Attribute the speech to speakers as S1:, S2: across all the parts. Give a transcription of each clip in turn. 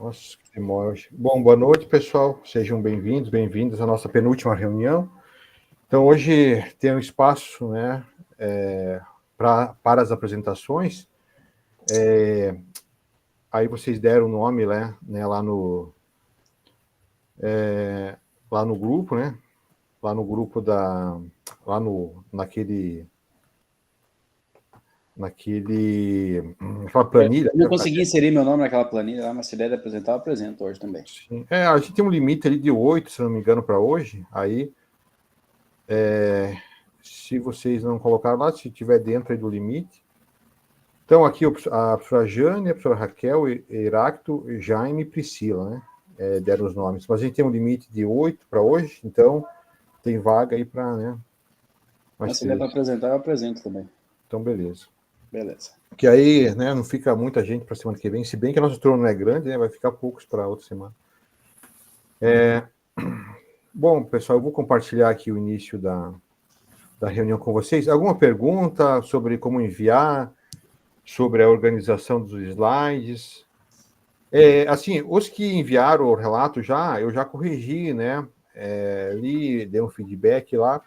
S1: Nossa, que demora hoje. Bom, boa noite, pessoal. Sejam bem-vindos, bem-vindas à nossa penúltima reunião. Então, hoje tem um espaço, né, para as apresentações. Aí vocês deram o nome, né, lá no grupo, né? Lá no grupo naquela planilha.
S2: Eu não consegui inserir meu nome naquela planilha lá, mas se der de apresentar, eu apresento hoje também.
S1: Sim. A gente tem um limite ali de 8, se não me engano, para hoje. Aí, se vocês não colocaram lá, se tiver dentro aí do limite. Então, aqui a professora Jane, a professora Raquel, Heráclito, Jaime e Priscila, né? Deram os nomes. Mas a gente tem um limite de 8 para hoje, então tem vaga aí para, né?
S2: Mas se der para apresentar, eu apresento também.
S1: Então, beleza.
S2: Beleza.
S1: Que aí, né, não fica muita gente para a semana que vem, se bem que a nossa turma não é grande, né? Vai ficar poucos para outra semana. Bom, pessoal, eu vou compartilhar aqui o início da reunião com vocês. Alguma pergunta sobre como enviar, sobre a organização dos slides? Assim, os que enviaram o relato eu já corrigi, né? Li, dei um feedback lá.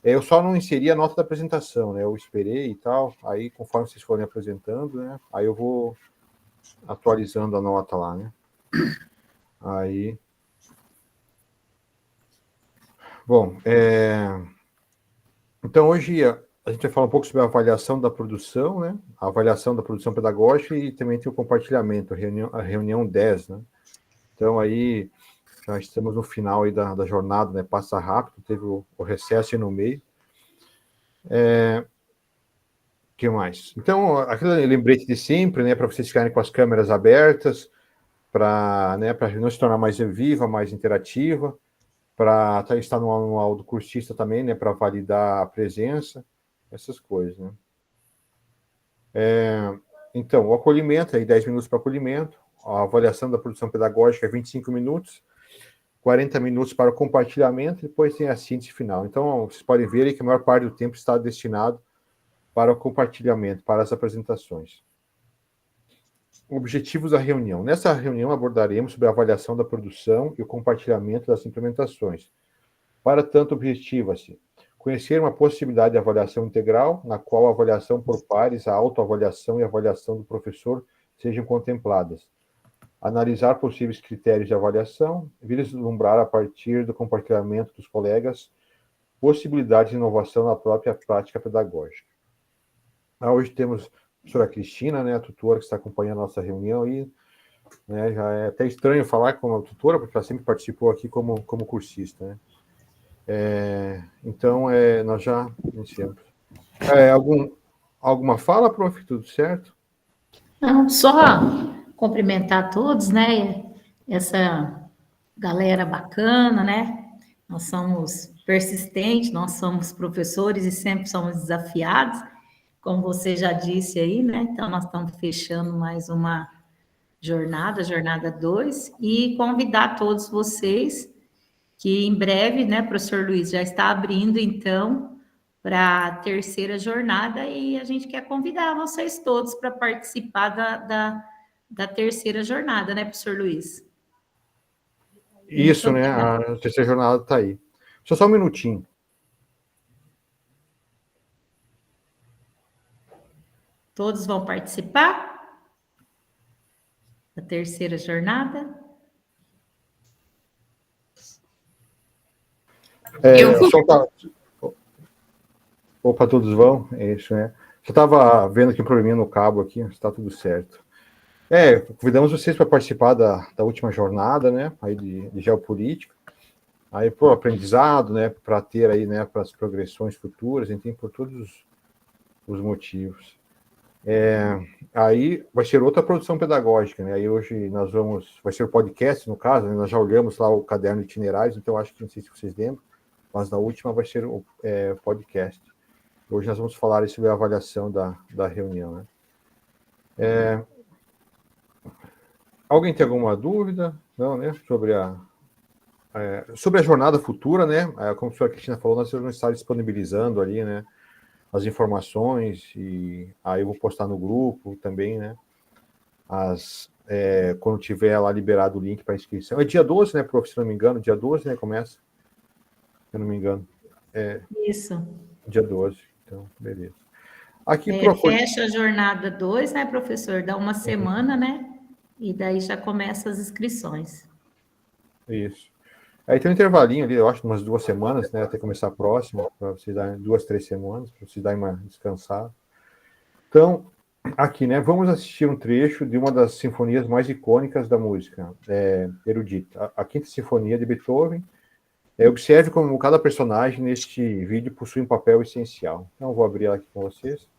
S1: Eu só não inseri a nota da apresentação, né? Eu esperei e tal. Aí, conforme vocês forem apresentando, né? Aí eu vou atualizando a nota lá, né? Aí... Bom, então hoje a gente vai falar um pouco sobre a avaliação da produção, né? A avaliação da produção pedagógica e também tem o compartilhamento, a reunião 10, né? Então aí já estamos no final aí da jornada, né? Passa rápido, teve o recesso aí no meio. Que mais? Então, aquele lembrete de sempre, né? Para vocês ficarem com as câmeras abertas, para, né, a reunião se tornar mais viva, mais interativa, para estar no anual do cursista também, né? Para validar a presença, essas coisas, né? Então, o acolhimento, aí 10 minutos para acolhimento, a avaliação da produção pedagógica é 25 minutos, 40 minutos para o compartilhamento, e depois tem a síntese final. Então, vocês podem ver aí que a maior parte do tempo está destinado para o compartilhamento, para as apresentações. Objetivos da reunião. Nessa reunião abordaremos sobre a avaliação da produção e o compartilhamento das implementações. Para tanto, objetiva-se conhecer uma possibilidade de avaliação integral, na qual a avaliação por pares, a autoavaliação e a avaliação do professor sejam contempladas. Analisar possíveis critérios de avaliação, vislumbrar a partir do compartilhamento dos colegas possibilidades de inovação na própria prática pedagógica. Hoje temos a professora Cristina, né, a tutora que está acompanhando a nossa reunião aí, né, já é até estranho falar com a tutora, porque ela sempre participou aqui como cursista, né. Então, nós já iniciamos. Alguma fala, prof? Tudo certo?
S3: Não, só cumprimentar todos, né? Essa galera bacana, né? Nós somos persistentes, nós somos professores e sempre somos desafiados, como você já disse aí, né? Então, nós estamos fechando mais uma jornada 2, e convidar todos vocês que em breve, né, professor Luiz, já está abrindo, então, para a terceira jornada, e a gente quer convidar vocês todos para participar da terceira jornada, né, professor Luiz?
S1: Isso, né, a terceira jornada está aí. Só um minutinho.
S3: Todos vão participar da terceira jornada?
S1: Opa, todos vão? É isso, né? Eu estava vendo aqui um probleminha no cabo aqui, está tudo certo. Convidamos vocês para participar da última jornada, né, aí de geopolítica, aí por aprendizado, né, para ter aí, né, para as progressões futuras, enfim, por todos os motivos. Aí vai ser outra produção pedagógica, né, aí hoje vai ser o podcast, no caso, né, nós já olhamos lá o caderno de itinerários, então acho que, não sei se vocês lembram, mas na última vai ser o podcast. Hoje nós vamos falar sobre a avaliação da reunião, né. Alguém tem alguma dúvida? Não, né? Sobre a jornada futura, né? Como a professora Cristina falou, nós vamos estar disponibilizando ali, né, as informações, e aí eu vou postar no grupo também, né, as quando tiver lá liberado o link para inscrição. É dia 12, né, prof, se não me engano, dia 12, né, começa, se eu não me engano.
S3: Isso.
S1: Dia 12, então, beleza. Aqui
S3: fecha a jornada 2, né, professor? Dá uma semana, né? E daí já começa as inscrições.
S1: Isso. Aí tem um intervalinho ali, eu acho, umas 2 semanas, né, até começar a próxima, para vocês darem 2, 3 semanas, para vocês darem uma descansada. Então, aqui, né, vamos assistir um trecho de uma das sinfonias mais icônicas da música erudita, a Quinta Sinfonia de Beethoven. Observe como cada personagem neste vídeo possui um papel essencial. Então, eu vou abrir ela aqui com vocês.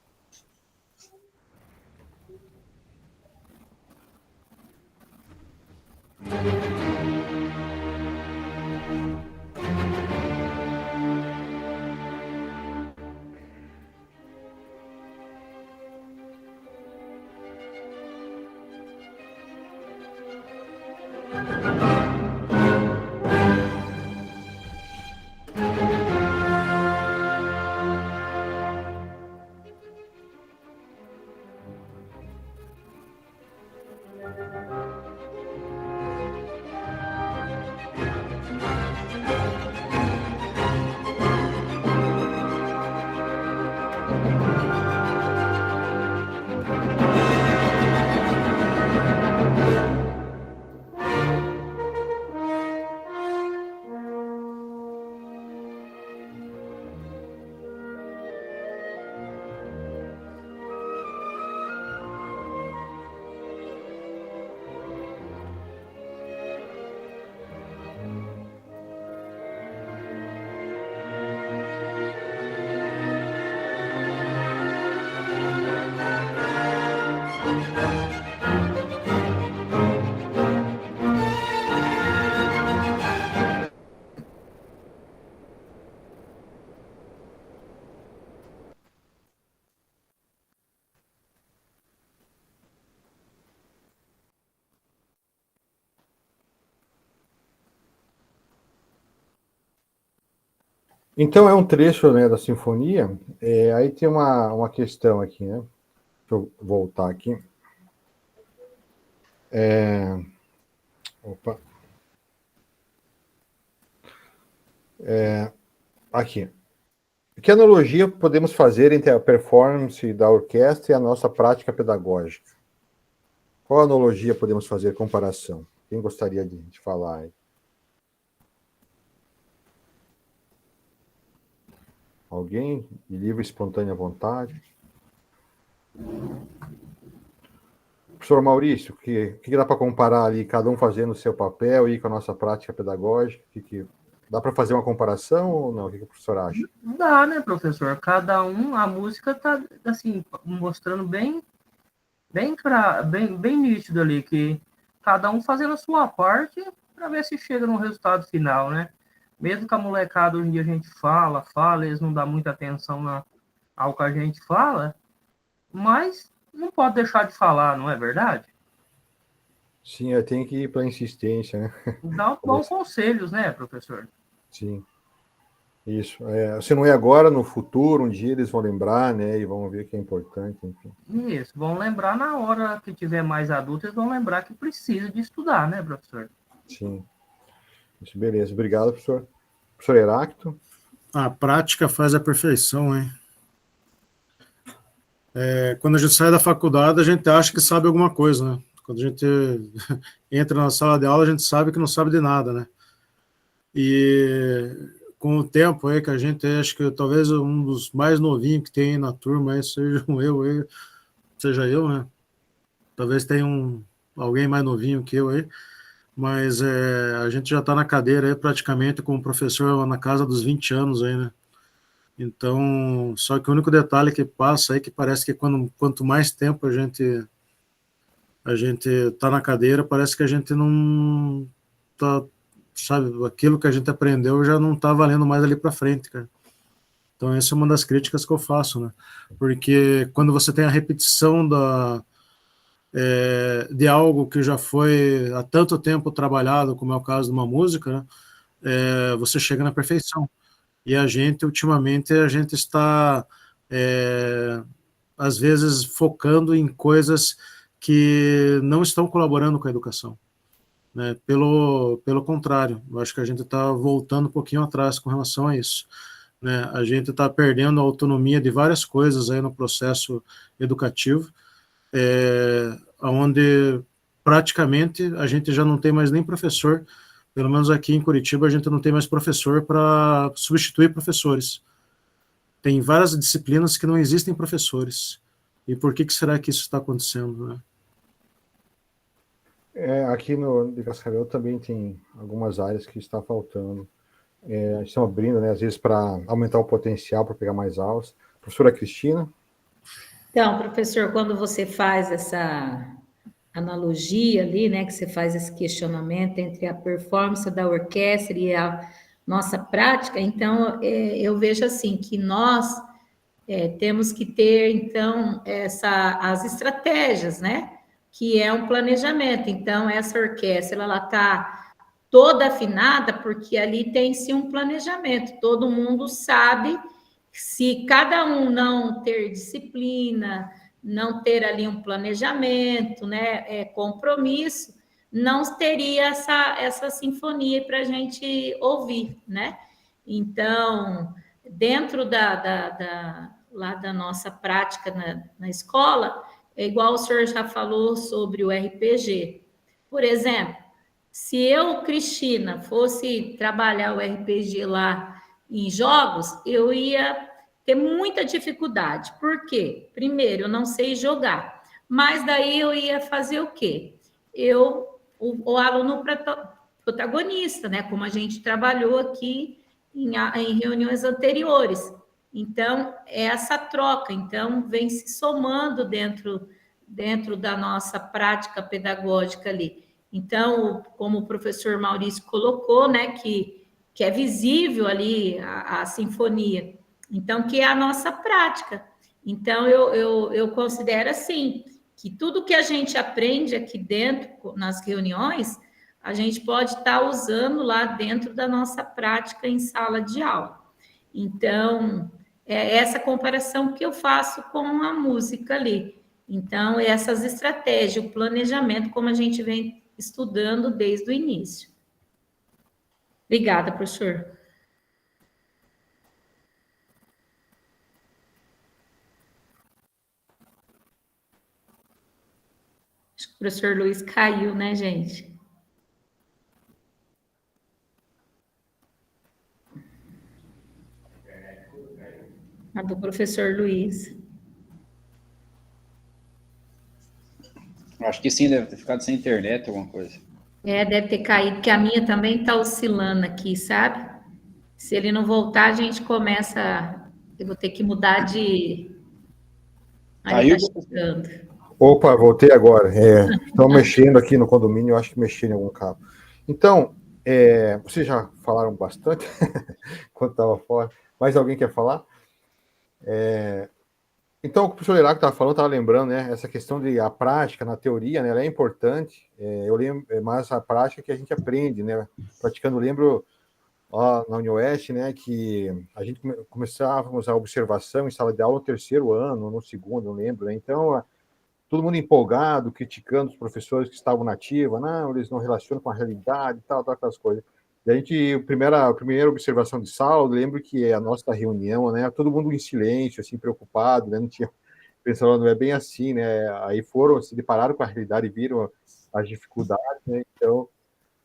S1: Então, é um trecho, né, da sinfonia. Aí tem uma questão aqui, né? Deixa eu voltar aqui. Opa. Aqui. Que analogia podemos fazer entre a performance da orquestra e a nossa prática pedagógica? Qual analogia podemos fazer, comparação? Quem gostaria de falar aí? Alguém? De livre, espontânea vontade? Professor Maurício, o que dá para comparar ali, cada um fazendo o seu papel e com a nossa prática pedagógica? Dá para fazer uma comparação ou não? O que o professor acha?
S4: Dá, né, professor? Cada um, a música está assim, mostrando bem nítido ali, que cada um fazendo a sua parte para ver se chega no resultado final, né? Mesmo que a molecada hoje em dia a gente fala, eles não dão muita atenção ao que a gente fala, mas não pode deixar de falar, não é verdade?
S1: Sim, tem que ir para a insistência, né?
S4: Dá bons conselhos, né, professor?
S1: Sim. Isso. Se não é agora, no futuro, um dia eles vão lembrar, né? E vão ver que é importante, enfim.
S4: Isso, vão lembrar na hora que tiver mais adultos, eles vão lembrar que precisa de estudar, né, professor?
S1: Sim. Isso, beleza. Obrigado, professor. Professor Heráclito.
S5: A prática faz a perfeição, hein? Quando a gente sai da faculdade, a gente acha que sabe alguma coisa, né? Quando a gente entra na sala de aula, a gente sabe que não sabe de nada, né? E com o tempo aí que a gente, acho que talvez um dos mais novinhos que tem na turma aí seja eu, né? Talvez tenha alguém mais novinho que eu aí, mas a gente já está na cadeira aí praticamente com o professor na casa dos 20 anos aí, né? Então, só que o único detalhe que passa aí que parece que quanto mais tempo a gente está na cadeira, parece que a gente não tá, sabe, aquilo que a gente aprendeu já não está valendo mais ali para frente, cara. Então, essa é uma das críticas que eu faço, né? Porque quando você tem a repetição de algo que já foi há tanto tempo trabalhado, como é o caso de uma música, né? Você chega na perfeição. E ultimamente, a gente está, às vezes, focando em coisas que não estão colaborando com a educação, né? Pelo contrário, eu acho que a gente está voltando um pouquinho atrás com relação a isso, né? A gente está perdendo a autonomia de várias coisas aí no processo educativo, onde praticamente a gente já não tem mais nem professor, pelo menos aqui em Curitiba a gente não tem mais professor para substituir professores. Tem várias disciplinas que não existem professores. E por que será que isso está acontecendo, né?
S1: Aqui de Cascavel também tem algumas áreas que está faltando. Estão abrindo, né, às vezes, para aumentar o potencial, para pegar mais aulas. Professora Cristina?
S3: Então, professor, quando você faz essa analogia ali, né, que você faz esse questionamento entre a performance da orquestra e a nossa prática, então, eu vejo assim, que nós temos que ter, então, as estratégias, né, que é um planejamento. Então, essa orquestra, ela está toda afinada, porque ali tem-se um planejamento, todo mundo sabe, se cada um não ter disciplina, não ter ali um planejamento, né, compromisso, não teria essa sinfonia para a gente ouvir, né? Então, dentro lá da nossa prática na escola, é igual o senhor já falou sobre o RPG. Por exemplo, se eu, Cristina, fosse trabalhar o RPG lá em jogos, eu ia ter muita dificuldade. Por quê? Primeiro, eu não sei jogar. Mas daí eu ia fazer o quê? O aluno protagonista, né? Como a gente trabalhou aqui em reuniões anteriores. Então, é essa troca. Então, vem se somando dentro da nossa prática pedagógica ali. Então, como o professor Maurício colocou, né, que é visível ali a sinfonia. Então, que é a nossa prática. Então, eu considero assim, que tudo que a gente aprende aqui dentro, nas reuniões, a gente pode estar usando lá dentro da nossa prática em sala de aula. Então, é essa comparação que eu faço com a música ali. Então, essas estratégias, o planejamento, como a gente vem estudando desde o início. Obrigada, professor. Acho que o professor Luiz caiu, né, gente? A do professor Luiz.
S2: Acho que sim, deve ter ficado sem internet, alguma coisa.
S3: Deve ter caído, porque a minha também está oscilando aqui, sabe? Se ele não voltar, a gente começa. Eu vou ter que mudar de. Aí
S2: Caiu?
S3: está chegando.
S1: Opa, voltei agora. Estão mexendo aqui no condomínio, eu acho que mexeram em algum cabo. Então, vocês já falaram bastante enquanto estava fora. Mais alguém quer falar? Então, o que o professor Iraco estava falando, estava lembrando, né? Essa questão de a prática na teoria, né? Ela é importante. Eu lembro mais a prática que a gente aprende, né? Praticando, lembro lá na UniOeste, né? Que a gente começávamos a observação em sala de aula no terceiro ano, no segundo, não lembro, né? Então, todo mundo empolgado, criticando os professores que estavam na ativa, não, eles não relacionam com a realidade, tal, aquelas coisas. E a gente, a primeira observação de sala, eu lembro que a nossa reunião, né, todo mundo em silêncio, assim, preocupado, né, não tinha, pensando, não é bem assim, né, aí se depararam com a realidade e viram as dificuldades, né, então,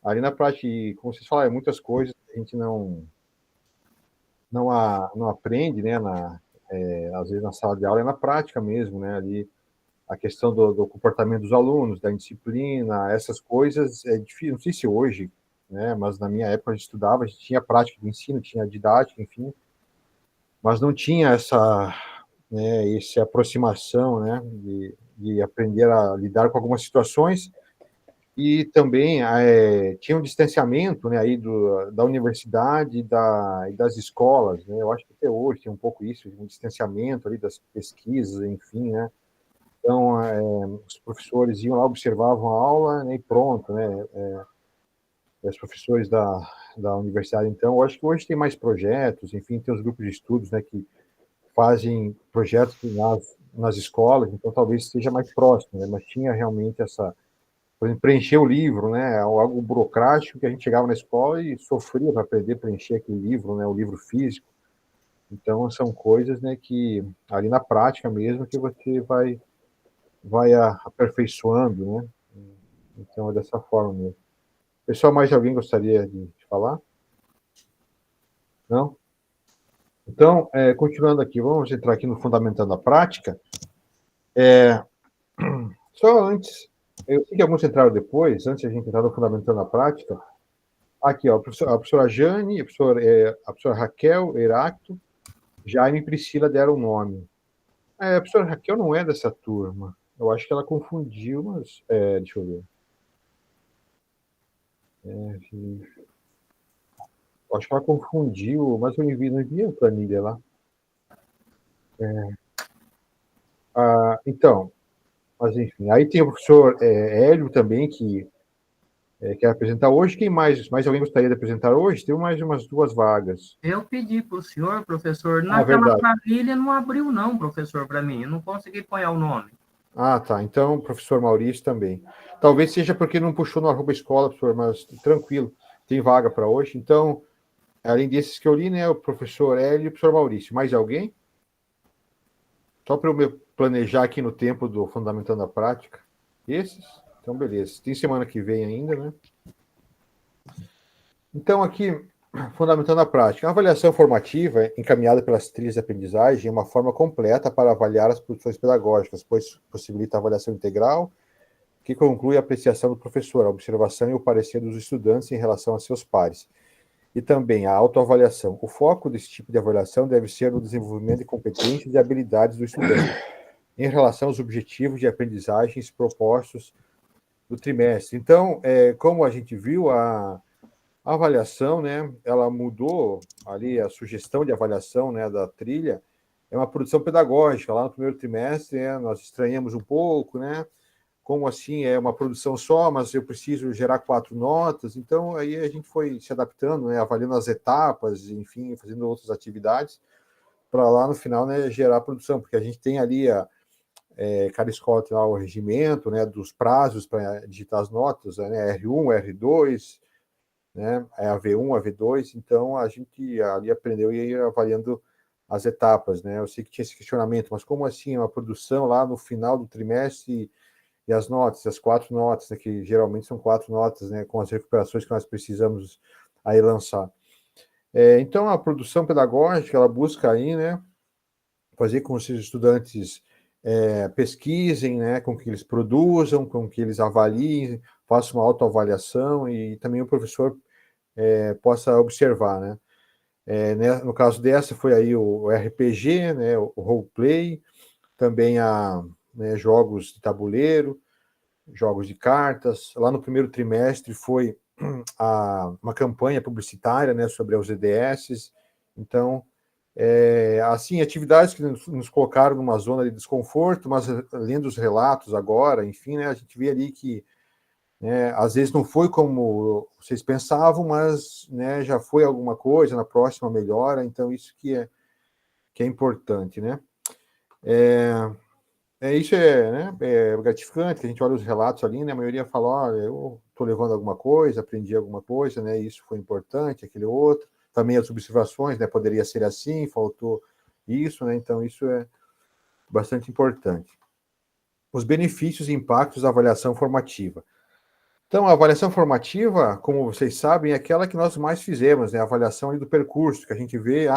S1: ali na prática, como vocês falaram, muitas coisas a gente não aprende, né, às vezes na sala de aula, é na prática mesmo, né, ali, a questão do comportamento dos alunos, da indisciplina, essas coisas, é difícil, não sei se hoje, né, mas na minha época a gente estudava, a gente tinha prática de ensino, tinha didática, enfim, mas não tinha essa aproximação, né, de aprender a lidar com algumas situações, e também tinha um distanciamento, né, aí da universidade e das escolas, né, eu acho que até hoje tem um pouco isso, um distanciamento ali das pesquisas, enfim, né. Então, os professores iam lá, observavam a aula, né, e pronto, né? Os professores da universidade, então, eu acho que hoje tem mais projetos, enfim, tem os grupos de estudos, né, que fazem projetos nas escolas, então talvez seja mais próximo, né? Mas tinha realmente essa, por exemplo, preencher o livro, né? Algo burocrático que a gente chegava na escola e sofria para aprender a preencher aquele livro, né? O livro físico. Então são coisas, né, que ali na prática mesmo que você vai aperfeiçoando, né? Então é dessa forma mesmo. Pessoal, mais alguém gostaria de falar? Não? Então, continuando aqui, vamos entrar aqui no Fundamentando a Prática. Só antes, eu sei que alguns entraram depois, antes de a gente entrar no Fundamentando a Prática. Aqui, ó, a professora Jane, a professora Raquel, Heracto, Jaime e Priscila deram o nome. A professora Raquel não é dessa turma. Eu acho que ela confundiu, mas... deixa eu ver. Eu acho que ela confundiu, mas eu não enviei a planilha lá. Então, mas enfim. Aí tem o professor Hélio também, que quer apresentar hoje. Quem mais? Mais alguém gostaria de apresentar hoje? Tem mais umas 2 vagas.
S4: Eu pedi para o senhor, professor, naquela planilha não abriu não, professor, para mim. Eu não consegui pôr o nome.
S1: Tá. Então, o professor Maurício também. Talvez seja porque não puxou no @escola, professor, mas tranquilo. Tem vaga para hoje. Então, além desses que eu li, né, o professor Hélio e o professor Maurício. Mais alguém? Só para eu me planejar aqui no tempo do Fundamentando a Prática. Esses? Então, beleza. Tem semana que vem ainda, né? Então, aqui, Fundamentando a Prática. A avaliação formativa, encaminhada pelas trilhas de aprendizagem, é uma forma completa para avaliar as produções pedagógicas, pois possibilita a avaliação integral, que conclui a apreciação do professor, a observação e o parecer dos estudantes em relação a seus pares. E também a autoavaliação. O foco desse tipo de avaliação deve ser no desenvolvimento de competências e habilidades do estudante, em relação aos objetivos de aprendizagens propostos do trimestre. Então, como a gente viu, a avaliação, né, ela mudou ali, a sugestão de avaliação, né, da trilha, é uma produção pedagógica. Lá no primeiro trimestre, nós estranhamos um pouco, né, como assim é uma produção só, mas eu preciso gerar 4 notas. Então, aí a gente foi se adaptando, né, avaliando as etapas, enfim, fazendo outras atividades, para lá no final, né, gerar a produção, porque a gente tem ali cada escola tem lá o regimento, né, dos prazos para digitar as notas, né, R1, R2, né, a V1, a V2, então a gente ali aprendeu e ia avaliando as etapas, né. Eu sei que tinha esse questionamento, mas como assim uma produção lá no final do trimestre e as notas, as 4 notas, né, que geralmente são 4 notas, né, com as recuperações que nós precisamos aí lançar. Então, a produção pedagógica, ela busca aí, né, fazer com que os estudantes pesquisem, né, com que eles produzam, com que eles avaliem, façam uma autoavaliação e também o professor possa observar, né. No caso dessa, foi aí o RPG, né, o roleplay, também né, jogos de tabuleiro, jogos de cartas. Lá no primeiro trimestre foi uma campanha publicitária, né, sobre os EDS. Então, assim, atividades que nos colocaram numa zona de desconforto, mas lendo os relatos agora, enfim, né, a gente vê ali que, né, às vezes não foi como vocês pensavam, mas, né, já foi alguma coisa, na próxima melhora, então isso que é importante, né. Isso né, gratificante, que a gente olha os relatos ali, né, a maioria fala, olha, eu estou levando alguma coisa, aprendi alguma coisa, né, isso foi importante, aquele outro. Também as observações, né, poderia ser assim, faltou isso, né, então isso é bastante importante. Os benefícios e impactos da avaliação formativa. Então, a avaliação formativa, como vocês sabem, é aquela que nós mais fizemos, né, a avaliação do percurso, que a gente vê,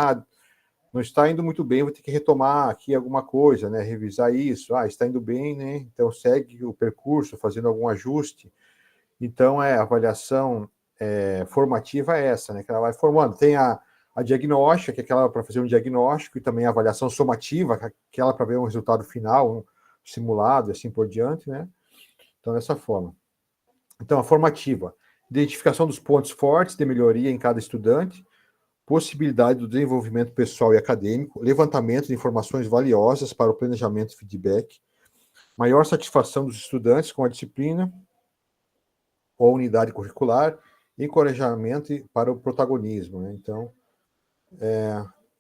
S1: não está indo muito bem, vou ter que retomar aqui alguma coisa, né, revisar isso, está indo bem, né, então segue o percurso, fazendo algum ajuste. Então, a avaliação formativa é essa, né, que ela vai formando. Tem a diagnóstica, que é aquela para fazer um diagnóstico, e também a avaliação somativa, que é aquela para ver um resultado final, um simulado, e assim por diante, né. Então, dessa forma. Então, a formativa, identificação dos pontos fortes de melhoria em cada estudante, possibilidade do desenvolvimento pessoal e acadêmico, levantamento de informações valiosas para o planejamento e feedback, maior satisfação dos estudantes com a disciplina ou a unidade curricular, encorajamento para o protagonismo, né? Então,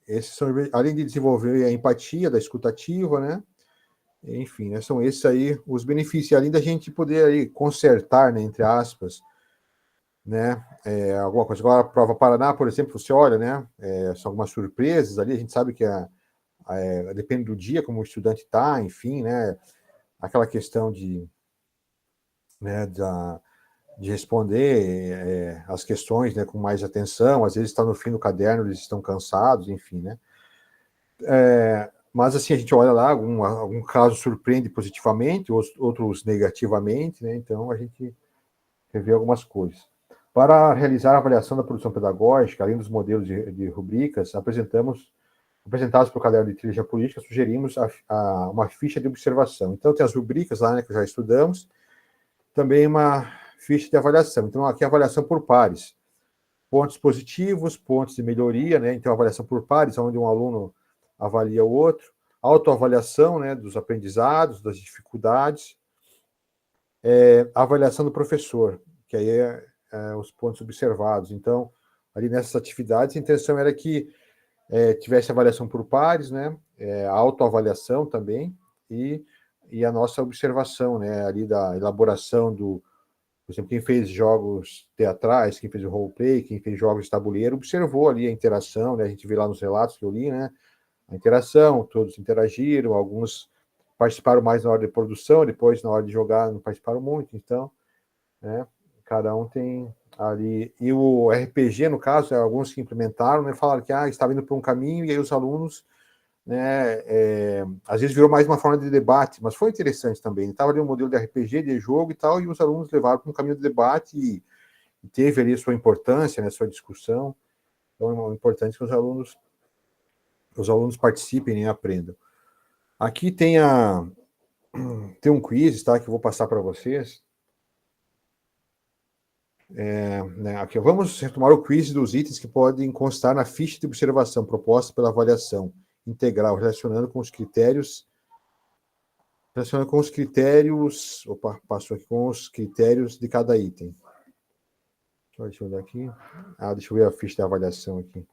S1: esses são, além de desenvolver a empatia da escutativa, né? Enfim, né, são esses aí os benefícios, além da gente poder aí consertar, né, entre aspas, né, alguma coisa. Agora, a prova Paraná, por exemplo, você olha, né, são algumas surpresas ali, a gente sabe que depende do dia, como o estudante está, enfim, né, aquela questão né, de responder as questões, né, com mais atenção, às vezes está no fim do caderno, eles estão cansados, enfim, né. Mas assim, a gente olha lá, algum caso surpreende positivamente, outros negativamente, né, então a gente revê algumas coisas. Para realizar a avaliação da produção pedagógica, além dos modelos de rubricas, apresentados para o caderno de trilha política, sugerimos uma ficha de observação. Então, tem as rubricas lá, né, que já estudamos, também uma ficha de avaliação. Então, aqui a avaliação por pares. Pontos positivos, pontos de melhoria, né? Então, avaliação por pares, onde um aluno avalia o outro. Autoavaliação, né, dos aprendizados, das dificuldades. Avaliação do professor, que aí os pontos observados. Então, ali nessas atividades, a intenção era que tivesse avaliação por pares, né, a autoavaliação também, e a nossa observação, né, ali da elaboração por exemplo, quem fez jogos teatrais, quem fez o roleplay, quem fez jogos de tabuleiro, observou ali a interação, né, a gente vê lá nos relatos que eu li, né, a interação, todos interagiram, alguns participaram mais na hora de produção, depois na hora de jogar não participaram muito, então, né, cada um tem ali, e o RPG, no caso, alguns que implementaram, né, falaram que estava indo por um caminho, e aí os alunos, né, às vezes virou mais uma forma de debate, mas foi interessante também, estava ali um modelo de RPG, de jogo e tal, e os alunos levaram para um caminho de debate e teve ali sua importância, né, sua discussão, então é importante que os alunos participem e aprendam. Aqui tem um quiz, tá, que eu vou passar para vocês. Né, aqui, vamos retomar o quiz dos itens que podem constar na ficha de observação proposta pela avaliação integral, relacionando com os critérios. Opa, passou aqui com os critérios de cada item. Deixa eu olhar aqui. Deixa eu ver a ficha de avaliação aqui.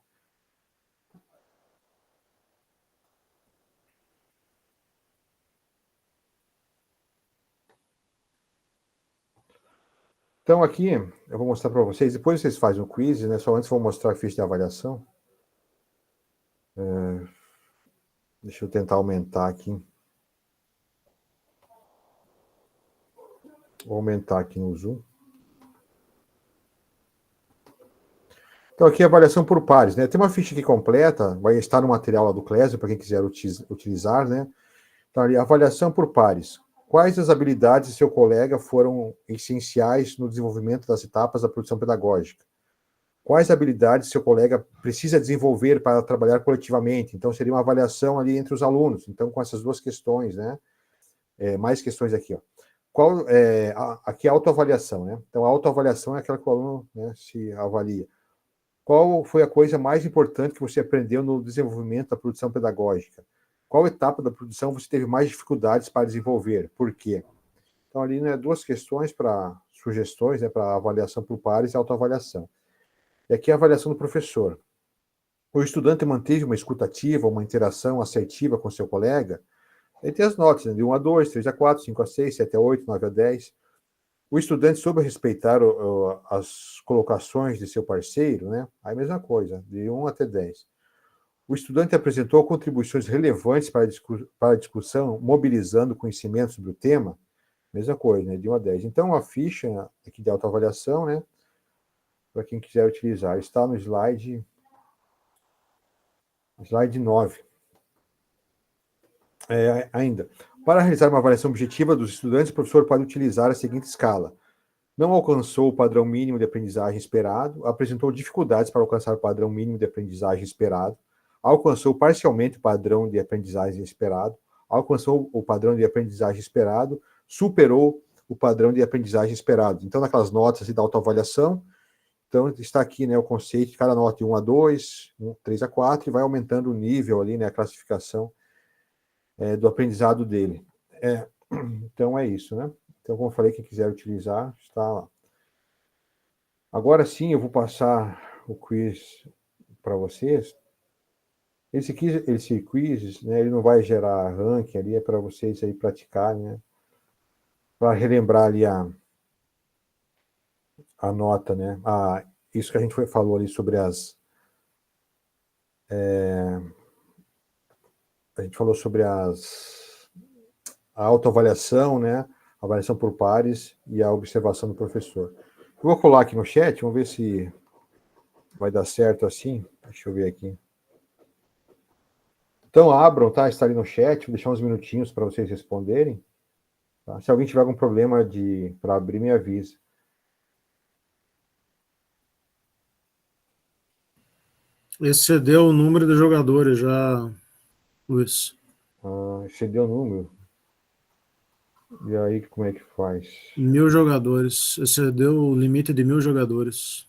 S1: Então, aqui, eu vou mostrar para vocês, depois vocês fazem o quiz, né? Só antes vou mostrar a ficha de avaliação. Deixa eu tentar aumentar aqui. Vou aumentar aqui no Zoom. Então, aqui a avaliação por pares, né? Tem uma ficha aqui completa, vai estar no material lá do Clésio, para quem quiser utilizar, né? Então, ali, avaliação por pares. Quais as habilidades de seu colega foram essenciais no desenvolvimento das etapas da produção pedagógica? Quais habilidades seu colega precisa desenvolver para trabalhar coletivamente? Então, seria uma avaliação ali entre os alunos. Então, com essas duas questões, né? Mais questões aqui, ó. Aqui é a autoavaliação, né? Então, a autoavaliação é aquela que o aluno, né, se avalia. Qual foi a coisa mais importante que você aprendeu no desenvolvimento da produção pedagógica? Qual etapa da produção você teve mais dificuldades para desenvolver? Por quê? Então, ali, né, duas questões para sugestões, né, para avaliação por pares e autoavaliação. E aqui a avaliação do professor. O estudante manteve uma escuta ativa, uma interação assertiva com seu colega? Aí tem as notas, né, de 1 a 2, 3 a 4, 5 a 6, 7 a 8, 9 a 10. O estudante soube respeitar as colocações de seu parceiro, né? Aí a mesma coisa, de 1 até 10. O estudante apresentou contribuições relevantes para a discussão, mobilizando conhecimento sobre o tema? Mesma coisa, né? De 1 a 10. Então, a ficha aqui de autoavaliação, né? Para quem quiser utilizar, está no slide 9. Ainda. Para realizar uma avaliação objetiva dos estudantes, o professor pode utilizar a seguinte escala. Não alcançou o padrão mínimo de aprendizagem esperado, apresentou dificuldades para alcançar o padrão mínimo de aprendizagem esperado, alcançou parcialmente o padrão de aprendizagem esperado, alcançou o padrão de aprendizagem esperado, superou o padrão de aprendizagem esperado. Então, naquelas notas da autoavaliação, então está aqui, né, o conceito de cada nota de 1 a 2, 3 a 4, e vai aumentando o nível ali, né, a classificação do aprendizado dele. Então, é isso, né? Então, como eu falei, quem quiser utilizar, está lá. Agora sim, eu vou passar o quiz para vocês. Esse quiz, né, ele não vai gerar ranking ali, é para vocês aí praticarem, né? Para relembrar ali a nota, né? Isso que a gente falou ali sobre a gente falou sobre a autoavaliação, né? A avaliação por pares e a observação do professor. Eu vou colar aqui no chat, vamos ver se vai dar certo assim. Deixa eu ver aqui. Então, abram, tá? Está ali no chat, vou deixar uns minutinhos para vocês responderem. Tá? Se alguém tiver algum problema para abrir, me avisa.
S5: Excedeu o número de jogadores já, Luiz.
S1: Excedeu o número. E aí, como é que faz?
S5: 1.000 jogadores. Excedeu o limite de 1.000 jogadores.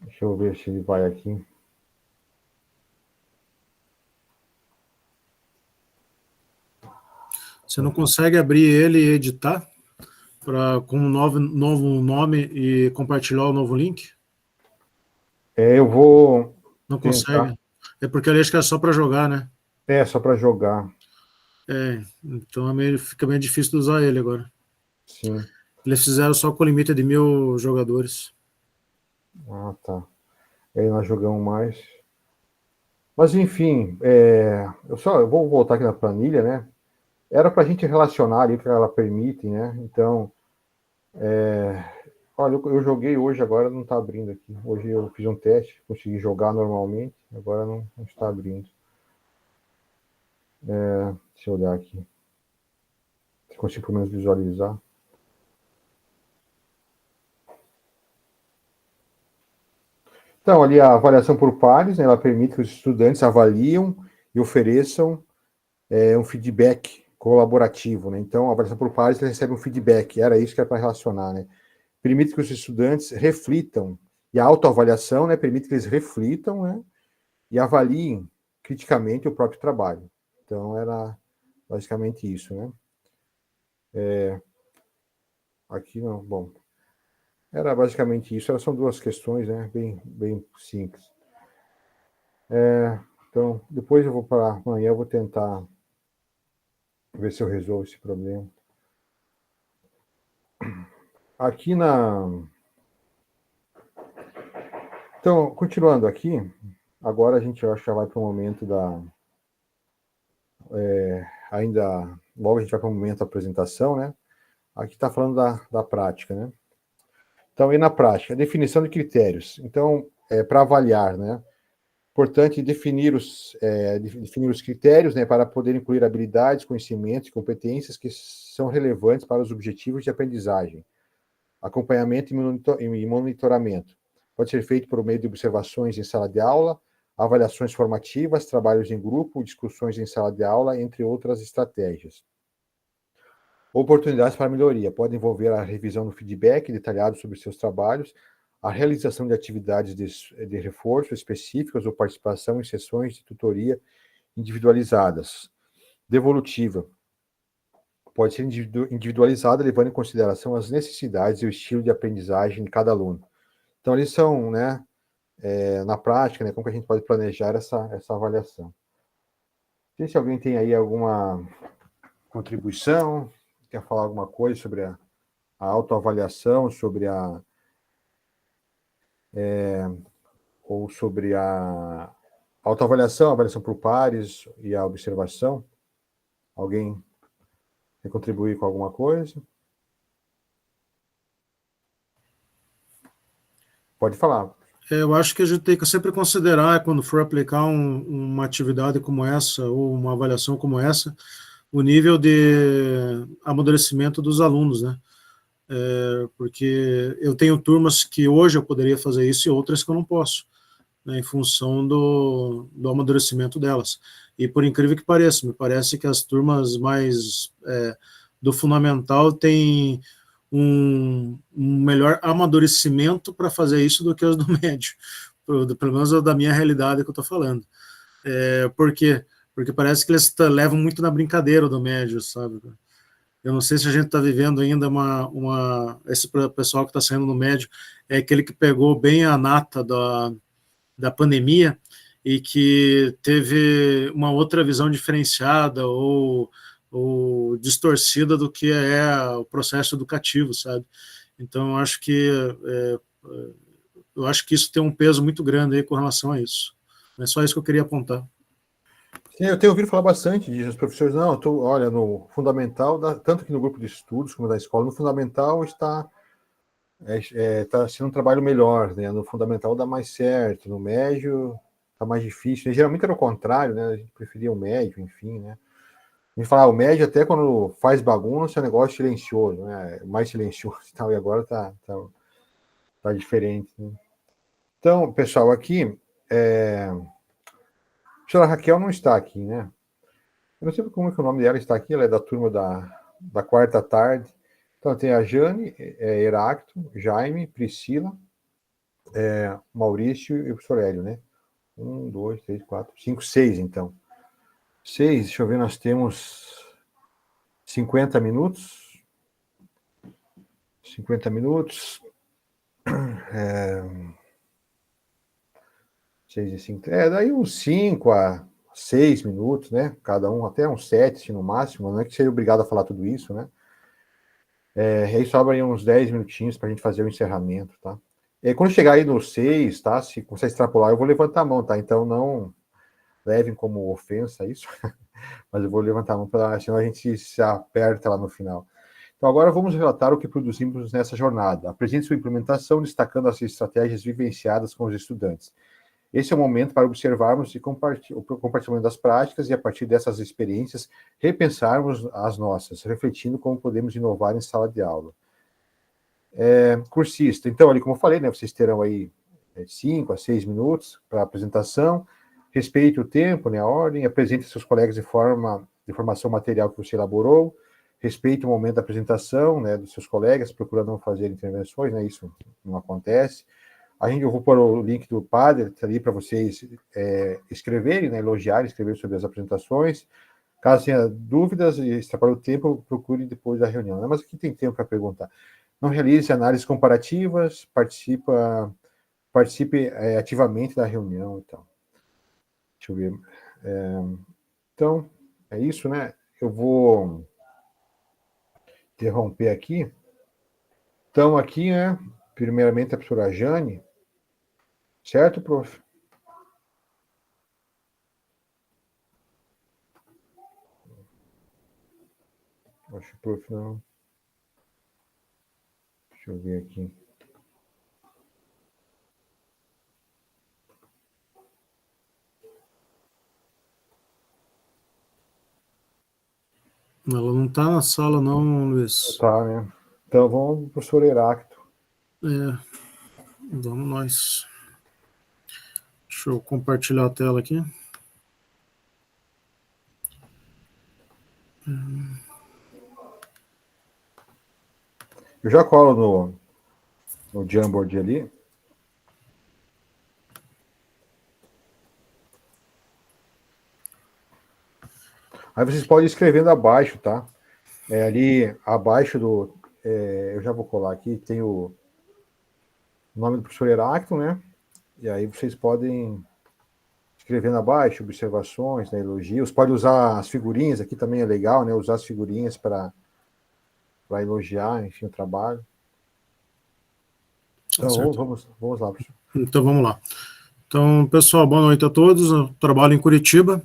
S1: Deixa eu ver se ele vai aqui.
S5: Você não consegue abrir ele e editar com um novo nome e compartilhar o novo link?
S1: Eu vou.
S5: Não
S1: tentar.
S5: consegue? É porque ali acho que é só para jogar, né?
S1: É, só para jogar.
S5: Então fica meio difícil de usar ele agora.
S1: Sim.
S5: Eles fizeram só com limite de 1.000 jogadores.
S1: Tá. Aí nós jogamos mais. Mas, enfim, eu vou voltar aqui na planilha, né? Era para a gente relacionar ali o que ela permite, né? Então, olha, eu joguei hoje, agora não está abrindo aqui. Hoje eu fiz um teste, consegui jogar normalmente, agora não está abrindo. Deixa eu olhar aqui. Se consigo pelo menos visualizar. Então, ali a avaliação por pares, né, ela permite que os estudantes avaliam e ofereçam um feedback colaborativo, né? Então, a avaliação por pares recebe um feedback, era isso que era para relacionar, né? Permite que os estudantes reflitam, e a autoavaliação, né, permite que eles reflitam, né, e avaliem criticamente o próprio trabalho. Então, era basicamente isso, né? Aqui não, bom. Era basicamente isso, são duas questões, né, bem simples. Então, depois eu vou para amanhã, eu vou tentar ver se eu resolvo esse problema. Aqui Então, continuando aqui, agora a gente já vai para o momento logo a gente vai para o momento da apresentação, né? Aqui está falando da prática, né? Então, e na prática, definição de critérios. Então, para avaliar, né? Importante definir os critérios, né, para poder incluir habilidades, conhecimentos e competências que são relevantes para os objetivos de aprendizagem. Acompanhamento e monitoramento. Pode ser feito por meio de observações em sala de aula, avaliações formativas, trabalhos em grupo, discussões em sala de aula, entre outras estratégias. Oportunidades para melhoria. Pode envolver a revisão do feedback detalhado sobre seus trabalhos, a realização de atividades de reforço específicas ou participação em sessões de tutoria individualizadas. Devolutiva. Pode ser individualizada, levando em consideração as necessidades e o estilo de aprendizagem de cada aluno. Então, eles são, né, na prática, né, como que a gente pode planejar essa avaliação. Não sei se alguém tem aí alguma contribuição, quer falar alguma coisa sobre a autoavaliação, sobre ou sobre a autoavaliação, a avaliação por pares e a observação. Alguém quer contribuir com alguma coisa? Pode falar.
S5: Eu acho que a gente tem que sempre considerar, quando for aplicar uma atividade como essa, ou uma avaliação como essa, o nível de amadurecimento dos alunos, né? Porque eu tenho turmas que hoje eu poderia fazer isso e outras que eu não posso, né, em função do amadurecimento delas. E por incrível que pareça, me parece que as turmas mais do fundamental têm um melhor amadurecimento para fazer isso do que as do médio, pelo menos da minha realidade que eu estou falando. Por quê? Porque parece que eles levam muito na brincadeira do médio, sabe? Eu não sei se a gente está vivendo ainda esse pessoal que está saindo no médio é aquele que pegou bem a nata da pandemia e que teve uma outra visão diferenciada ou distorcida do que é o processo educativo, sabe? Então, eu acho que isso tem um peso muito grande aí com relação a isso. É só isso que eu queria apontar.
S1: Sim, eu tenho ouvido falar bastante disso. Os professores, não, olha, no fundamental, tanto que no grupo de estudos como na escola, no fundamental está sendo um trabalho melhor, né? No fundamental dá mais certo, no médio está mais difícil. E, geralmente era o contrário, né? A gente preferia o médio, enfim, né? A gente fala, o médio até quando faz bagunça é um negócio silencioso, né? Mais silencioso e tal, e agora tá diferente, né? Então, pessoal, aqui, a professora Raquel não está aqui, né? Eu não sei como é que o nome dela está aqui, ela é da turma da quarta tarde. Então, tem a Jane, Heracto, Jaime, Priscila, Maurício e o professor Hélio, né? 1, 2, 3, 4, 5, 6, então. 6, deixa eu ver, nós temos 50 minutos. 50 minutos. 6 e 5. Daí uns 5 a 6 minutos, né? Cada um, até uns 7, no máximo. Não é que seja obrigado a falar tudo isso, né? Aí sobra aí uns 10 minutinhos para a gente fazer o encerramento, tá? E aí, quando chegar aí no 6, tá? Se começar a extrapolar, eu vou levantar a mão, tá? Então não levem como ofensa isso, mas eu vou levantar a mão, senão a gente se aperta lá no final. Então, agora vamos relatar o que produzimos nessa jornada. Apresente sua implementação, destacando as estratégias vivenciadas com os estudantes. Esse é o momento para observarmos o compartilhamento das práticas e, a partir dessas experiências, repensarmos as nossas, refletindo como podemos inovar em sala de aula. Cursista. Então, ali, como eu falei, né, vocês terão aí 5 a 6 minutos para a apresentação. Respeite o tempo, né, a ordem. Apresente seus colegas de formação material que você elaborou. Respeite o momento da apresentação, né, dos seus colegas, procurando não fazer intervenções, né, isso não acontece. Eu vou pôr o link do Padre ali para vocês escreverem, né, elogiarem, escrever sobre as apresentações. Caso tenha dúvidas e extrapolar o tempo, procure depois da reunião, né? Mas aqui tem tempo para perguntar. Não realize análises comparativas, participe ativamente da reunião. Então, deixa eu ver. Então, é isso, né? Eu vou interromper aqui. Então, aqui, né? Primeiramente, a professora Jane. Certo, prof? Acho que o prof não. Deixa eu ver aqui.
S5: Ela não está na sala, não, Luiz.
S1: Tá, né? Então, vamos para o professor Heracto.
S5: Vamos nós. Deixa eu compartilhar a tela aqui.
S1: Eu já colo no Jamboard ali. Aí vocês podem ir escrevendo abaixo, tá? Ali abaixo eu já vou colar aqui, tem o nome do professor Heracto, né? E aí vocês podem escrevendo abaixo, observações, né, elogios. Pode usar as figurinhas, aqui também é legal, né? Usar as figurinhas para elogiar, enfim, o trabalho. Então, vamos lá, professor.
S5: Então, vamos lá. Então, pessoal, boa noite a todos. Eu trabalho em Curitiba,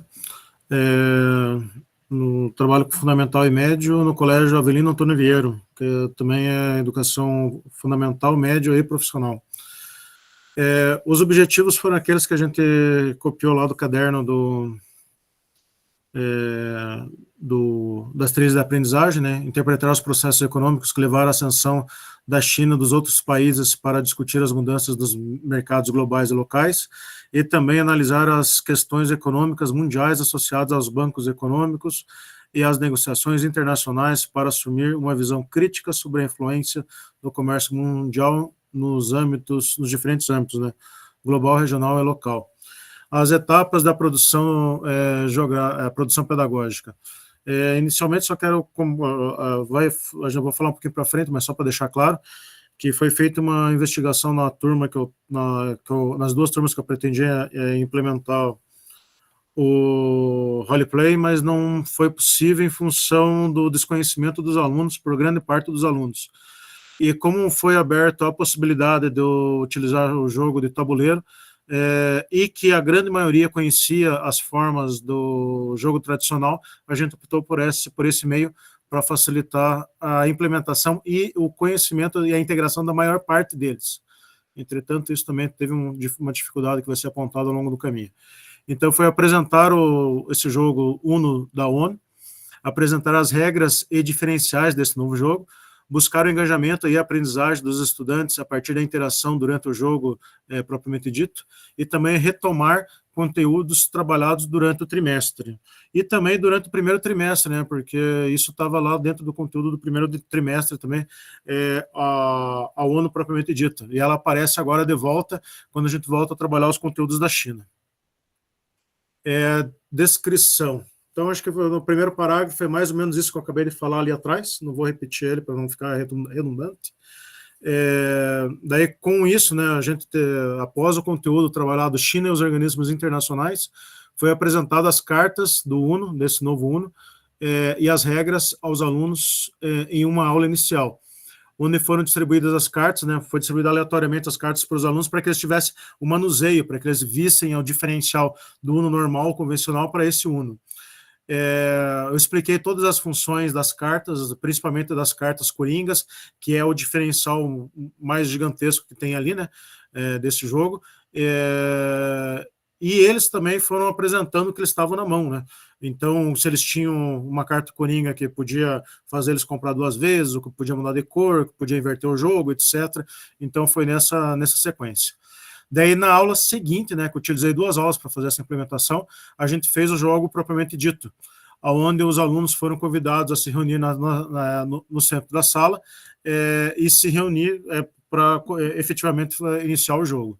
S5: no trabalho fundamental e médio no Colégio Avelino Antônio Vieiro, que também é educação fundamental, médio e profissional. Os objetivos foram aqueles que a gente copiou lá do caderno das trilhas da aprendizagem, né? Interpretar os processos econômicos que levaram à ascensão da China e dos outros países para discutir as mudanças dos mercados globais e locais, e também analisar as questões econômicas mundiais associadas aos bancos econômicos e às negociações internacionais para assumir uma visão crítica sobre a influência do comércio mundial nos diferentes âmbitos, né? Global, regional e local. As etapas da produção pedagógica. Inicialmente, só quero, eu já vou falar um pouquinho para frente, mas só para deixar claro, que foi feita uma investigação na turma nas duas turmas que eu pretendia implementar o roleplay, mas não foi possível em função do desconhecimento dos alunos, por grande parte dos alunos. E como foi aberta a possibilidade de eu utilizar o jogo de tabuleiro, e que a grande maioria conhecia as formas do jogo tradicional, a gente optou por esse meio para facilitar a implementação e o conhecimento e a integração da maior parte deles. Entretanto, isso também teve uma dificuldade que vai ser apontada ao longo do caminho. Então, foi apresentar esse jogo Uno da ONU, apresentar as regras e diferenciais desse novo jogo, buscar o engajamento e a aprendizagem dos estudantes a partir da interação durante o jogo propriamente dito, e também retomar conteúdos trabalhados durante o trimestre. E também durante o primeiro trimestre, né, porque isso estava lá dentro do conteúdo do primeiro trimestre também, a ONU propriamente dita. E ela aparece agora de volta, quando a gente volta a trabalhar os conteúdos da China. Descrição. Então, acho que no primeiro parágrafo é mais ou menos isso que eu acabei de falar ali atrás, não vou repetir ele para não ficar redundante. Daí, com isso, né, a gente, após o conteúdo trabalhado China e os organismos internacionais, foi apresentado as cartas do UNO, desse novo UNO, e as regras aos alunos em uma aula inicial, onde foram distribuídas as cartas, né, foi distribuída aleatoriamente as cartas para os alunos para que eles tivessem o manuseio, para que eles vissem o diferencial do UNO normal, convencional, para esse UNO. Eu expliquei todas as funções das cartas, principalmente das cartas coringas, que é o diferencial mais gigantesco que tem ali, né, desse jogo, e eles também foram apresentando o que eles estavam na mão, né? Então, se eles tinham uma carta coringa que podia fazer eles comprar 2 vezes, ou que podia mudar de cor, que podia inverter o jogo, etc. Então, foi nessa sequência. Daí, na aula seguinte, né, que eu utilizei 2 aulas para fazer essa implementação, a gente fez o jogo propriamente dito, onde os alunos foram convidados a se reunir no centro da sala e se reunir para efetivamente iniciar o jogo.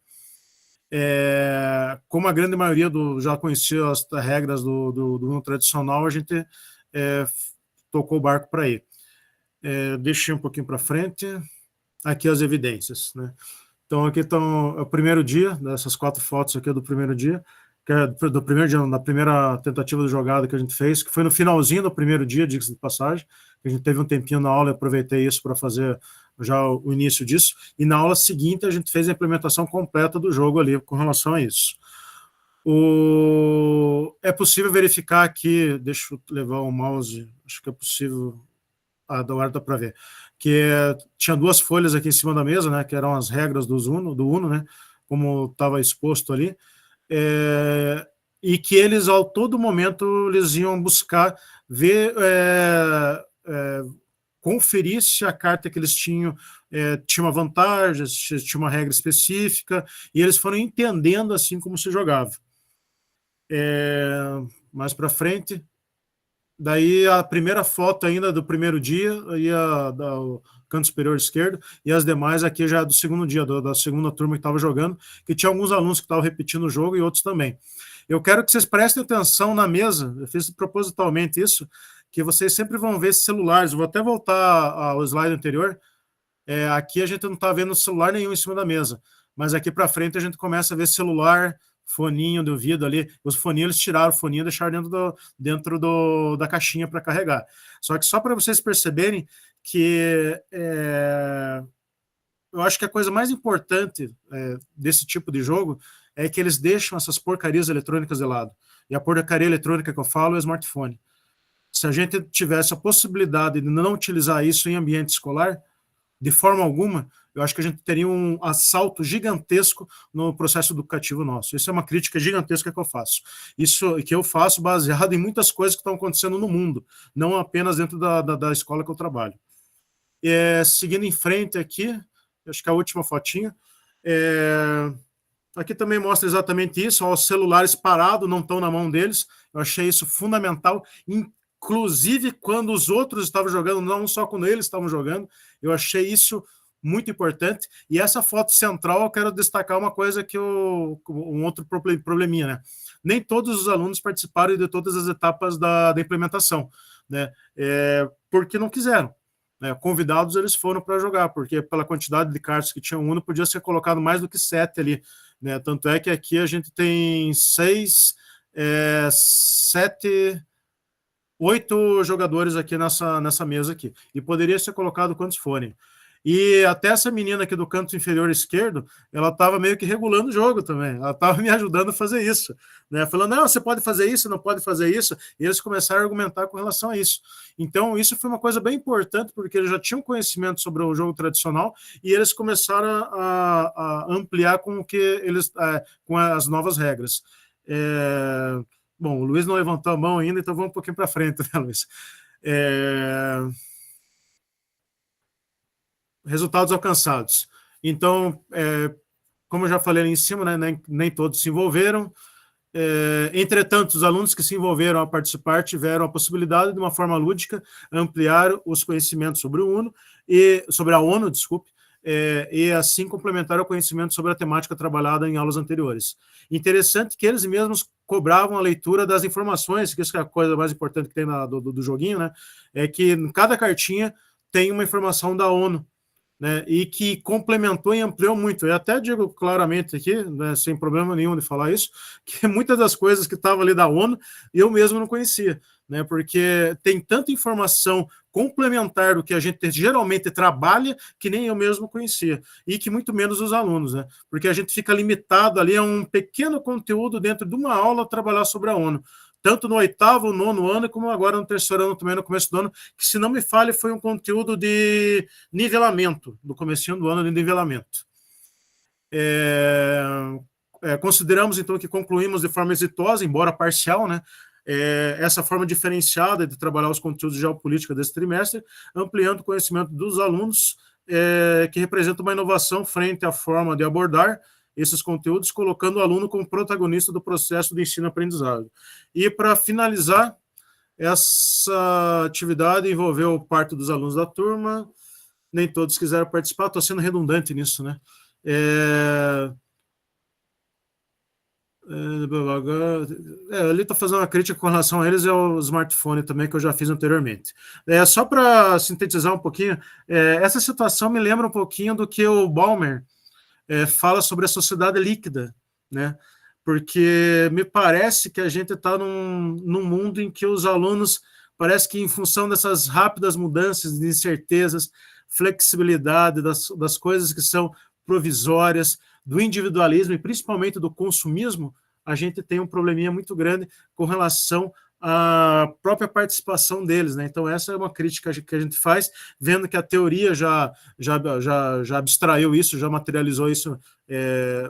S5: Como a grande maioria já conhecia as regras do Uno tradicional, a gente tocou o barco para ir. Deixei um pouquinho para frente. Aqui as evidências, né? Então, aqui estão o primeiro dia, dessas 4 fotos aqui do primeiro dia, que é do primeiro dia, na primeira tentativa de jogada que a gente fez, que foi no finalzinho do primeiro dia, diga-se de passagem, que a gente teve um tempinho na aula e aproveitei isso para fazer já o início disso, e na aula seguinte a gente fez a implementação completa do jogo ali com relação a isso. É possível verificar aqui, deixa eu levar o mouse, acho que é possível, agora dá para ver, que tinha 2 folhas aqui em cima da mesa, né, que eram as regras do Uno, né, como estava exposto ali, e que eles, ao todo momento, eles iam buscar ver, conferir se a carta que eles tinham tinha uma vantagem, se tinha uma regra específica, e eles foram entendendo assim como se jogava. Mais para frente, daí a primeira foto ainda do primeiro dia, aí do canto superior esquerdo, e as demais aqui já do segundo dia, da segunda turma que estava jogando, que tinha alguns alunos que estavam repetindo o jogo e outros também. Eu quero que vocês prestem atenção na mesa, eu fiz propositalmente isso, que vocês sempre vão ver celulares. Eu vou até voltar ao slide anterior. Aqui a gente não está vendo celular nenhum em cima da mesa, mas aqui para frente a gente começa a ver celular, foninho do ouvido ali. Os foninhos, eles tiraram o foninho e deixaram dentro da caixinha para carregar. Só que só para vocês perceberem que eu acho que a coisa mais importante desse tipo de jogo é que eles deixam essas porcarias eletrônicas de lado. E a porcaria eletrônica que eu falo é o smartphone. Se a gente tivesse a possibilidade de não utilizar isso em ambiente escolar, de forma alguma, eu acho que a gente teria um assalto gigantesco no processo educativo nosso. Isso é uma crítica gigantesca que eu faço. Isso que eu faço baseado em muitas coisas que estão acontecendo no mundo, não apenas dentro da escola que eu trabalho. Seguindo em frente aqui, acho que a última fotinha, aqui também mostra exatamente isso, os celulares parados, não estão na mão deles. Eu achei isso fundamental, inclusive quando os outros estavam jogando, não só quando eles estavam jogando. Eu achei isso muito importante. E essa foto central eu quero destacar uma coisa um outro probleminha, né? Nem todos os alunos participaram de todas as etapas da implementação. né? Porque não quiseram. Né? Convidados eles foram para jogar, porque pela quantidade de cartas que tinham Uno, podia ser colocado mais do que 7 ali. Né? Tanto é que aqui a gente tem 8 jogadores aqui nessa mesa aqui. E poderia ser colocado quantos forem. E até essa menina aqui do canto inferior esquerdo, ela estava meio que regulando o jogo também. Ela estava me ajudando a fazer isso. Né? Falando, não, você pode fazer isso, não pode fazer isso. E eles começaram a argumentar com relação a isso. Então, isso foi uma coisa bem importante, porque eles já tinham conhecimento sobre o jogo tradicional e eles começaram a ampliar com o que eles, com as novas regras. Bom, o Luiz não levantou a mão ainda, então vamos um pouquinho para frente, né, Luiz? Resultados alcançados. Então, como eu já falei ali em cima, né, nem todos se envolveram. Entretanto, os alunos que se envolveram a participar tiveram a possibilidade, de uma forma lúdica, ampliar os conhecimentos sobre o Uno, sobre a ONU, desculpe, e assim complementar o conhecimento sobre a temática trabalhada em aulas anteriores. Interessante que eles mesmos cobravam a leitura das informações, que isso é a coisa mais importante que tem do joguinho, né? É que em cada cartinha tem uma informação da ONU, né, e que complementou e ampliou muito. Eu até digo claramente aqui, né, sem problema nenhum de falar isso, que muitas das coisas que estavam ali da ONU eu mesmo não conhecia, né, porque tem tanta informação complementar do que a gente geralmente trabalha que nem eu mesmo conhecia, e que muito menos os alunos, né, porque a gente fica limitado ali a um pequeno conteúdo dentro de uma aula a trabalhar sobre a ONU. Tanto no 8º, 9º ano, como agora no 3º ano, também no começo do ano, que, se não me falha, foi um conteúdo de nivelamento, do comecinho do ano de nivelamento. Consideramos, então, que concluímos de forma exitosa, embora parcial, né, essa forma diferenciada de trabalhar os conteúdos de geopolítica desse trimestre, ampliando o conhecimento dos alunos, que representa uma inovação frente à forma de abordar esses conteúdos, colocando o aluno como protagonista do processo de ensino-aprendizagem. E, para finalizar, essa atividade envolveu parte dos alunos da turma, nem todos quiseram participar, estou sendo redundante nisso, né? Ali está fazendo uma crítica com relação a eles e ao smartphone também, que eu já fiz anteriormente. Só para sintetizar um pouquinho, essa situação me lembra um pouquinho do que o Ballmer fala sobre a sociedade líquida, né? Porque me parece que a gente está num mundo em que os alunos, parece que em função dessas rápidas mudanças de incertezas, flexibilidade das coisas que são provisórias, do individualismo e principalmente do consumismo, a gente tem um probleminha muito grande com relação a própria participação deles, né? Então essa é uma crítica que a gente faz, vendo que a teoria já abstraiu isso, já materializou isso,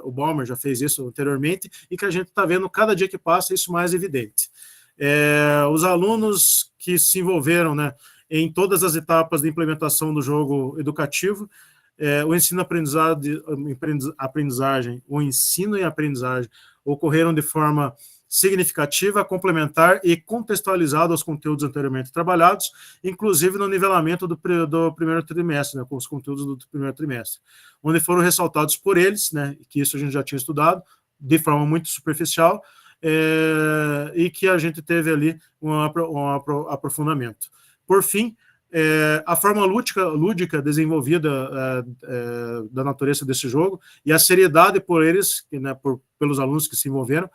S5: o Ballmer já fez isso anteriormente, e que a gente está vendo cada dia que passa isso mais evidente. Os alunos que se envolveram, né, em todas as etapas de implementação do jogo educativo, o ensino-aprendizagem, o ensino e aprendizagem ocorreram de forma significativa, complementar e contextualizado aos conteúdos anteriormente trabalhados, inclusive no nivelamento do primeiro trimestre, né, com os conteúdos do primeiro trimestre, onde foram ressaltados por eles, né, que isso a gente já tinha estudado, de forma muito superficial, e que a gente teve ali um aprofundamento. Por fim, a forma lúdica desenvolvida da natureza desse jogo e a seriedade por eles, né, pelos alunos que se envolveram,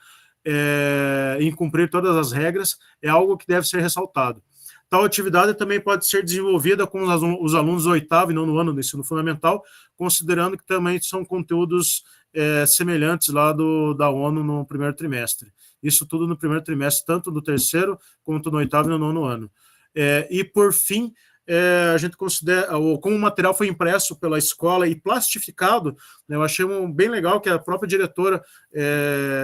S5: em cumprir todas as regras, é algo que deve ser ressaltado. Tal atividade também pode ser desenvolvida com os alunos do 8º e 9º ano do ensino fundamental, considerando que também são conteúdos semelhantes lá da ONU no primeiro trimestre. Isso tudo no primeiro trimestre, tanto do 3º quanto no 8º e no 9º ano. E, por fim, a gente considera, como o material foi impresso pela escola e plastificado, né, eu achei bem legal que a própria diretora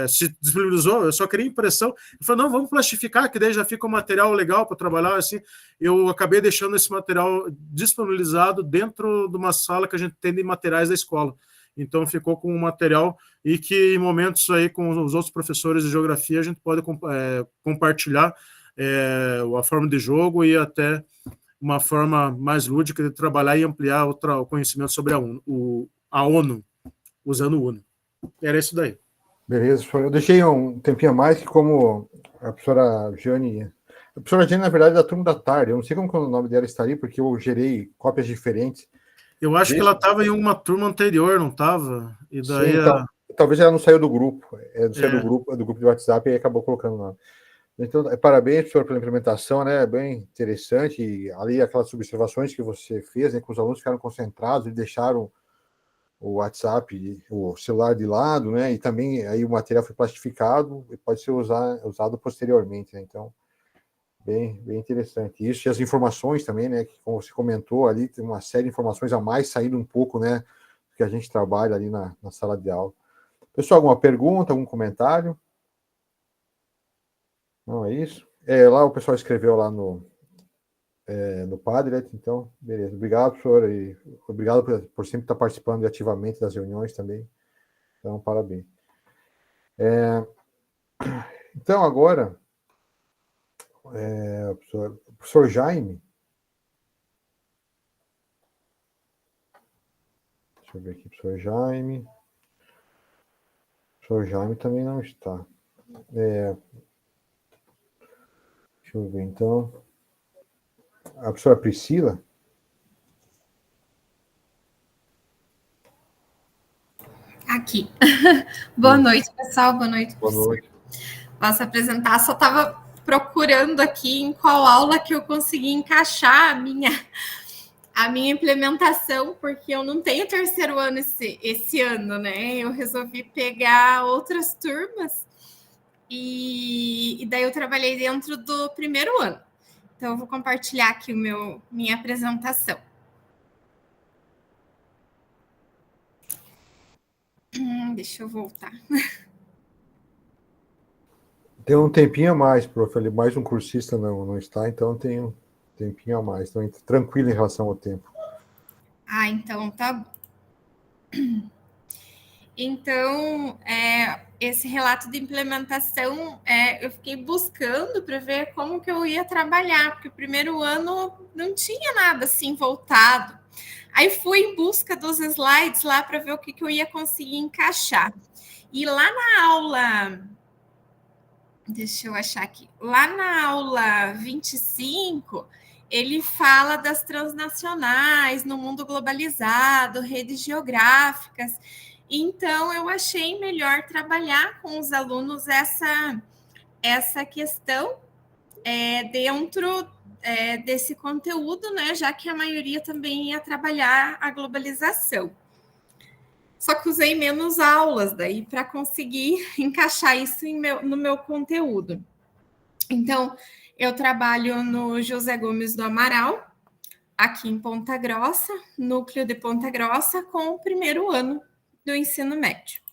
S5: se disponibilizou. Eu só queria impressão, e falou, não, vamos plastificar, que daí já fica um material legal para trabalhar. Assim, eu acabei deixando esse material disponibilizado dentro de uma sala que a gente tem de materiais da escola. Então ficou com um material e que, em momentos aí com os outros professores de geografia, a gente pode compartilhar a forma de jogo e até uma forma mais lúdica de trabalhar e ampliar o conhecimento sobre a ONU, usando o Uno. Era isso daí.
S1: Beleza, eu deixei um tempinho a mais, que como a professora Jane A professora Jane, na verdade, é da turma da tarde. Eu não sei como que o nome dela estaria, porque eu gerei cópias diferentes.
S5: Eu acho que ela estava em uma turma anterior, não estava? E daí
S1: Sim, então, talvez ela não saiu do grupo. Saiu do grupo de WhatsApp e acabou colocando lá. Então, parabéns, professor, pela implementação, né? Bem interessante. E ali, aquelas observações que você fez, né, que os alunos ficaram concentrados e deixaram o WhatsApp, o celular de lado, né? E também aí o material foi plastificado e pode ser usado posteriormente, né? Então, bem interessante. Isso e as informações também, né? Que, como você comentou ali, tem uma série de informações a mais saindo um pouco, né? Do que a gente trabalha ali na sala de aula. Pessoal, alguma pergunta, algum comentário? Não, é isso? Lá o pessoal escreveu lá no Padlet, então, beleza. Obrigado, professor, e obrigado por sempre estar participando ativamente das reuniões também. Então, parabéns. Então, agora, professor Jaime. Deixa eu ver aqui, professor Jaime. O professor Jaime também não está. Deixa eu ver, então. A professora Priscila?
S6: Aqui. Boa noite, pessoal. Boa noite,
S1: Boa
S6: professor.
S1: noite.
S6: Posso apresentar? Só estava procurando aqui em qual aula que eu consegui encaixar a minha implementação, porque eu não tenho terceiro ano esse ano, né? Eu resolvi pegar outras turmas e daí eu trabalhei dentro do primeiro ano. Então, eu vou compartilhar aqui minha apresentação. Deixa eu voltar.
S1: Tem um tempinho a mais, prof. Ali, mais um cursista não está, então tem um tempinho a mais. Então, tranquilo em relação ao tempo.
S6: Então tá bom. Então, esse relato de implementação, eu fiquei buscando para ver como que eu ia trabalhar, porque o primeiro ano não tinha nada assim voltado. Aí fui em busca dos slides lá para ver o que eu ia conseguir encaixar. E lá na aula, deixa eu achar aqui, lá na aula 25, ele fala das transnacionais no mundo globalizado, redes geográficas. Então, eu achei melhor trabalhar com os alunos essa questão dentro desse conteúdo, né? Já que a maioria também ia trabalhar a globalização. Só que usei menos aulas daí para conseguir encaixar isso no meu conteúdo. Então, eu trabalho no José Gomes do Amaral, aqui em Ponta Grossa, núcleo de Ponta Grossa, com o primeiro ano do ensino médio.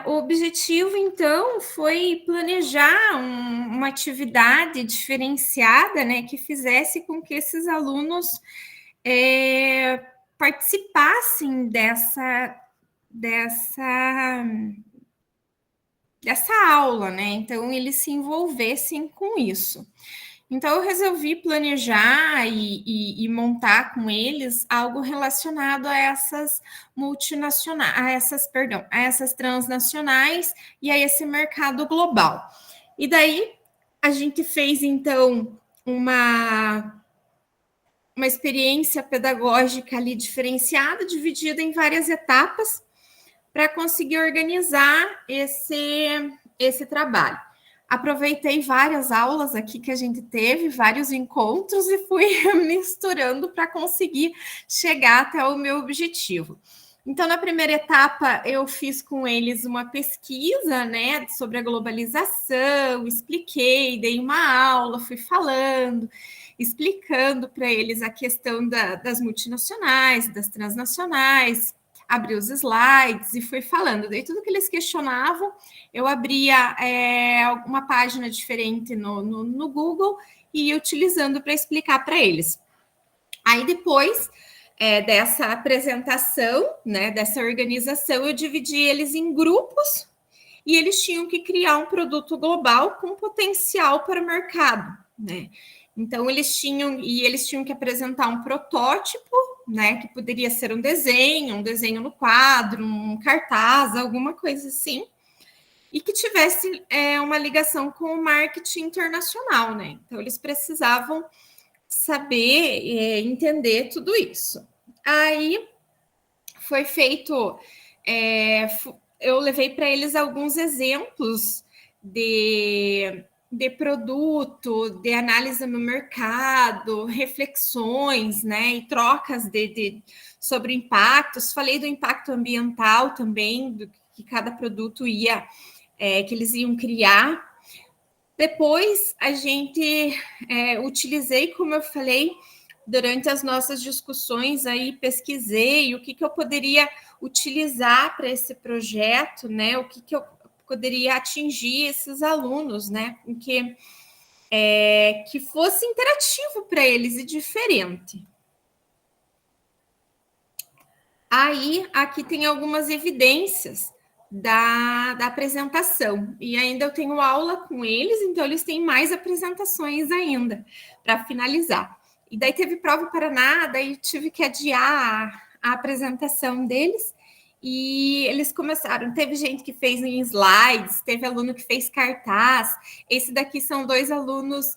S6: O objetivo, então, foi planejar uma atividade diferenciada, né, que fizesse com que esses alunos participassem dessa aula, né? Então, eles se envolvessem com isso. Então, eu resolvi planejar e montar com eles algo relacionado a essas multinacionais, a essas transnacionais e a esse mercado global. E daí, a gente fez, então, uma experiência pedagógica ali diferenciada, dividida em várias etapas, para conseguir organizar esse trabalho. Aproveitei várias aulas aqui que a gente teve, vários encontros, e fui misturando para conseguir chegar até o meu objetivo. Então, na primeira etapa, eu fiz com eles uma pesquisa, né, sobre a globalização, expliquei, dei uma aula, fui falando, explicando para eles a questão das multinacionais, das transnacionais, abri os slides e fui falando. Daí tudo que eles questionavam, eu abria uma página diferente no Google e ia utilizando para explicar para eles. Aí depois dessa apresentação, né, dessa organização, eu dividi eles em grupos e eles tinham que criar um produto global com potencial para o mercado, né? Então, eles tinham que apresentar um protótipo, né, que poderia ser um desenho no quadro, um cartaz, alguma coisa assim. e que tivesse uma ligação com o marketing internacional, né? Então, eles precisavam saber entender tudo isso. Aí foi feito, eu levei para eles alguns exemplos de produto, de análise no mercado, reflexões, né, e trocas sobre impactos. Falei do impacto ambiental também, do que cada produto que eles iam criar. Depois, a gente utilizei, como eu falei, durante as nossas discussões aí, pesquisei o que eu poderia utilizar para esse projeto, né? O que eu poderia atingir esses alunos, né? Que fosse interativo para eles e diferente. Aí, aqui tem algumas evidências da apresentação. E ainda eu tenho aula com eles, então eles têm mais apresentações ainda para finalizar. E daí teve prova Paraná, daí tive que adiar a apresentação deles. E eles começaram, teve gente que fez em slides, teve aluno que fez cartaz. Esse daqui são 2 alunos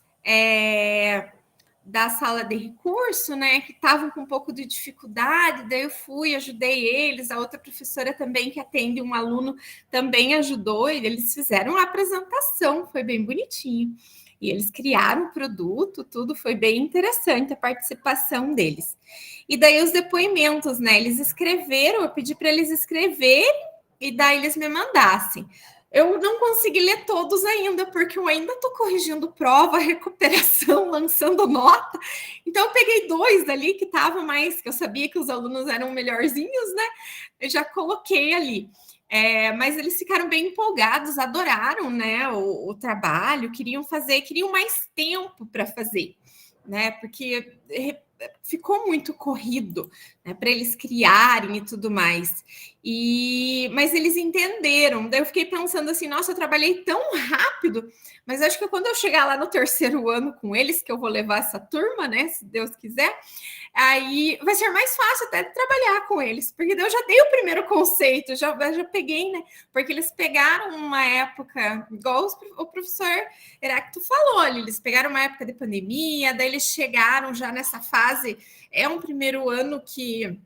S6: da sala de recurso, né, que estavam com um pouco de dificuldade, daí eu fui, ajudei eles, a outra professora também que atende um aluno também ajudou, e eles fizeram a apresentação, foi bem bonitinho. E eles criaram o produto, tudo foi bem interessante a participação deles. E daí os depoimentos, né? Eles escreveram, eu pedi para eles escreverem e daí eles me mandassem. Eu não consegui ler todos ainda, porque eu ainda estou corrigindo prova, recuperação, lançando nota. Então, eu peguei 2 ali que estavam mais, que eu sabia que os alunos eram melhorzinhos, né? Eu já coloquei ali. Mas eles ficaram bem empolgados, adoraram, né, o trabalho, queriam mais tempo para fazer, né, porque ficou muito corrido, né, para eles criarem e tudo mais. Mas eles entenderam. Daí eu fiquei pensando assim, nossa, eu trabalhei tão rápido, mas acho que quando eu chegar lá no 3º ano com eles, que eu vou levar essa turma, né, se Deus quiser, aí vai ser mais fácil até de trabalhar com eles, porque eu já dei o primeiro conceito, já peguei, né? Porque eles pegaram uma época, igual o professor Heráclito falou, eles pegaram uma época de pandemia, daí eles chegaram já nessa fase, um primeiro ano que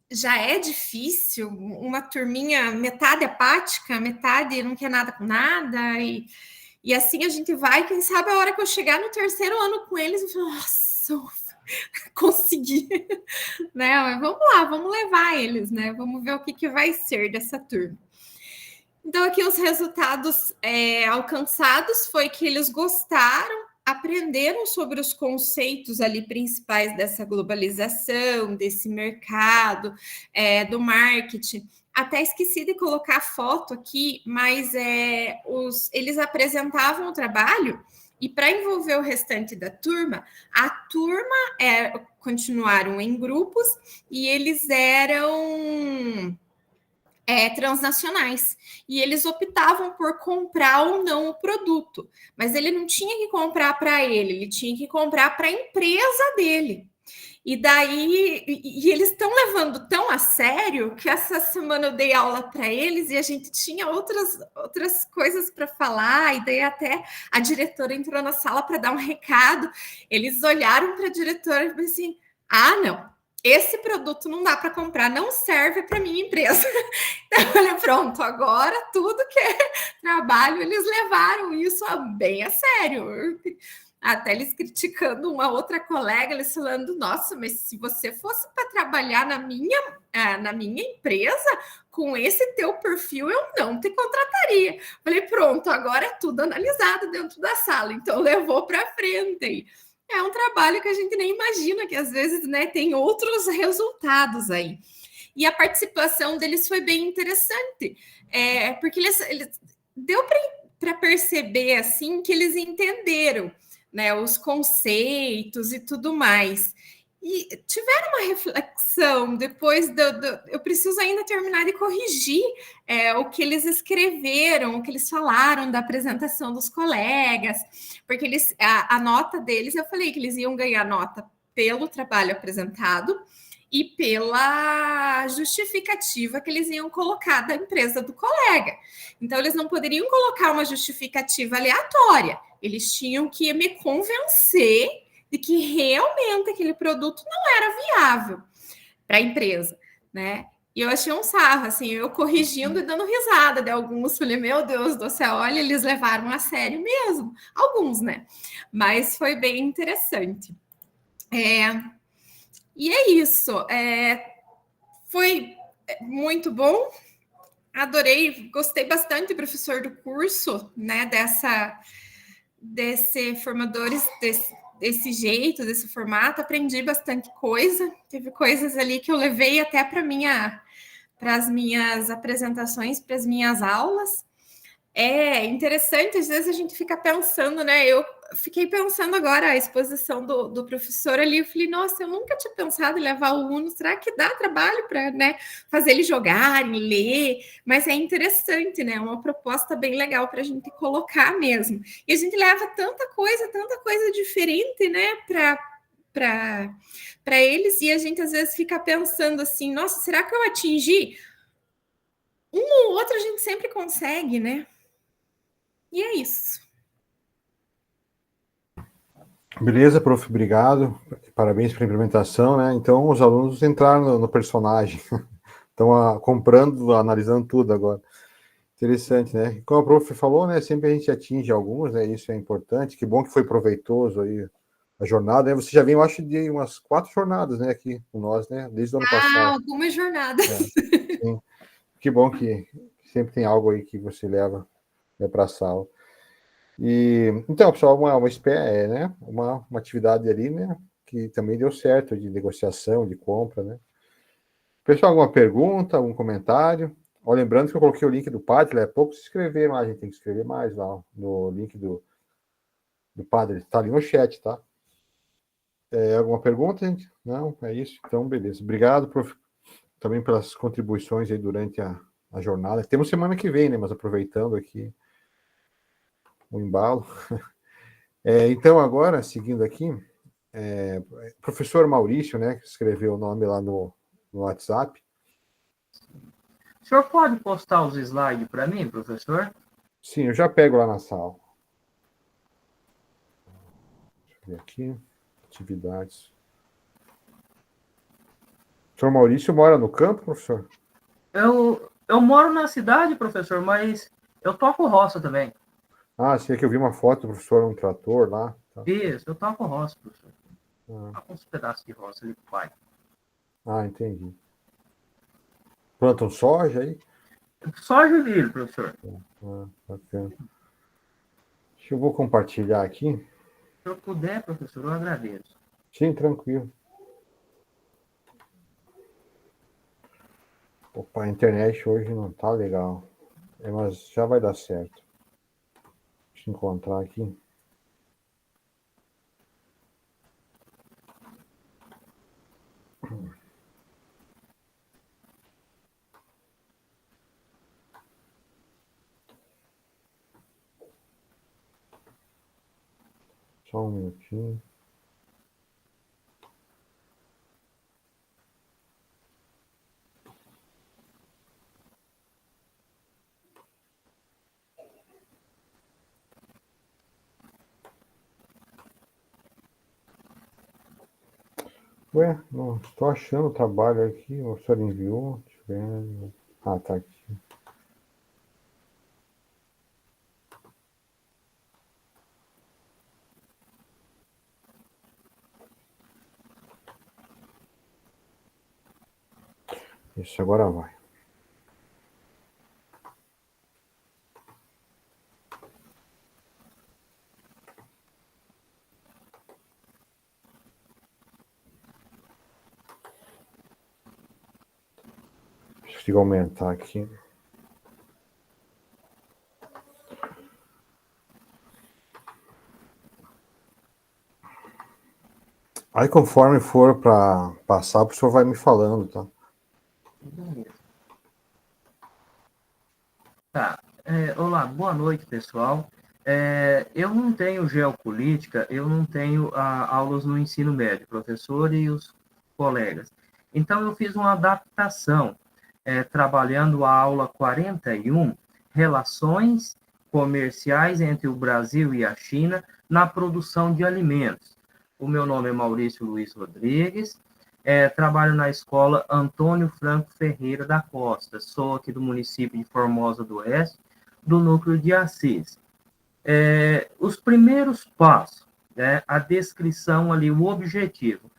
S6: já é difícil, uma turminha metade apática, metade não quer nada com nada, e assim a gente vai, quem sabe a hora que eu chegar no 3º ano com eles, eu falo, nossa, consegui, né? Mas vamos lá, vamos levar eles, né? Vamos ver o que vai ser dessa turma. Então, aqui os resultados alcançados foi que eles gostaram, aprenderam sobre os conceitos ali principais dessa globalização, desse mercado, do marketing. Até esqueci de colocar a foto aqui, mas eles apresentavam o trabalho. E para envolver o restante da turma, a turma continuaram em grupos e eles eram transnacionais. E eles optavam por comprar ou não o produto. Mas ele não tinha que comprar para ele tinha que comprar para a empresa dele. E daí, eles estão levando tão a sério que essa semana eu dei aula para eles e a gente tinha outras coisas para falar, e daí até a diretora entrou na sala para dar um recado. Eles olharam para a diretora e falaram assim, não, esse produto não dá para comprar, não serve para minha empresa. Então, eu falei, pronto, agora tudo que é trabalho, eles levaram isso bem a sério. Até eles criticando uma outra colega, eles falando, nossa, mas se você fosse para trabalhar na minha empresa, com esse teu perfil, eu não te contrataria. Falei, pronto, agora é tudo analisado dentro da sala, então levou para frente. É um trabalho que a gente nem imagina, que às vezes, né, tem outros resultados aí. E a participação deles foi bem interessante, porque eles deu para perceber, assim, que eles entenderam, né, os conceitos e tudo mais. E tiveram uma reflexão depois eu preciso ainda terminar de corrigir o que eles escreveram, o que eles falaram da apresentação dos colegas, porque a nota deles, eu falei que eles iam ganhar nota pelo trabalho apresentado e pela justificativa que eles iam colocar da empresa do colega. Então, eles não poderiam colocar uma justificativa aleatória, eles tinham que me convencer de que realmente aquele produto não era viável para a empresa, né? E eu achei um sarro, assim, eu corrigindo e dando risada de alguns. Falei, meu Deus do céu, olha, eles levaram a sério mesmo. Alguns, né? Mas foi bem interessante. E é isso. Foi muito bom. Adorei, gostei bastante, professor, do curso, né? Desse formadores, desse jeito, desse formato. Aprendi bastante coisa. Teve coisas ali que eu levei até para as minhas apresentações, para as minhas aulas. É interessante, às vezes a gente fica pensando, né? Eu fiquei pensando agora a exposição do professor ali, eu falei, nossa, eu nunca tinha pensado em levar o aluno, será que dá trabalho para, né, fazer eles jogarem, ler? Mas é interessante, né? É uma proposta bem legal para a gente colocar mesmo. E a gente leva tanta coisa diferente, né, para eles, e a gente às vezes fica pensando assim, nossa, será que eu atingi? Um ou outro a gente sempre consegue, né? E é isso.
S1: Beleza, prof, obrigado. Parabéns pela implementação, né? Então, os alunos entraram no personagem. Estão comprando, analisando tudo agora. Interessante, né? Como a prof falou, né? Sempre a gente atinge alguns, né? Isso é importante. Que bom que foi proveitoso aí a jornada, né? Você já vem, eu acho, de umas 4 jornadas, né? Aqui com nós, né? Desde o ano passado.
S6: Algumas jornadas.
S1: Sim. Que bom que sempre tem algo aí que você leva para a sala. E, então, pessoal, uma atividade ali, né, que também deu certo, de negociação, de compra, né. Pessoal, alguma pergunta, algum comentário? Ó, lembrando que eu coloquei o link do Padre, é pouco se inscrever, mas a gente tem que escrever mais lá, no link do Padre, tá ali no chat, tá? Alguma pergunta, gente? Não, é isso? Então, beleza. Obrigado, prof, também pelas contribuições aí durante a jornada. Temos semana que vem, né, mas aproveitando aqui o embalo. Então, agora, seguindo aqui, professor Maurício, né, que escreveu o nome lá no WhatsApp.
S4: O senhor pode postar os slides para mim, professor?
S1: Sim, eu já pego lá na sala. Deixa eu ver aqui. Atividades. O senhor Maurício mora no campo, professor?
S4: Eu moro na cidade, professor, mas eu toco roça também.
S1: Ah, sim, é que eu vi uma foto do professor num trator lá. Tá.
S4: Isso, eu toco roça, professor.
S1: Ah.
S4: Toco uns pedaços de roça ali pro pai.
S1: Ah, entendi. Plantam soja aí?
S4: Soja e milho, professor.
S1: Ah, bacana. Eu vou compartilhar aqui.
S4: Se eu puder, professor, eu agradeço.
S1: Sim, tranquilo. Opa, a internet hoje não tá legal. Mas já vai dar certo. Deixa eu encontrar aqui. Só um minutinho. Ué, não estou achando o trabalho aqui. O senhor enviou? Deixa eu ver. Ah, tá aqui. Isso, agora vai. Deixa eu aumentar aqui. Aí, conforme for para passar, o professor vai me falando, tá?
S4: Tá. Olá, boa noite, pessoal. Eu não tenho geopolítica, eu não tenho aulas no ensino médio, professor e os colegas. Então, eu fiz uma adaptação, trabalhando a aula 41, Relações Comerciais entre o Brasil e a China na Produção de Alimentos. O meu nome é Maurício Luiz Rodrigues, trabalho na escola Antônio Franco Ferreira da Costa, sou aqui do município de Formosa do Oeste, do núcleo de Assis. Os primeiros passos, a descrição ali, o objetivo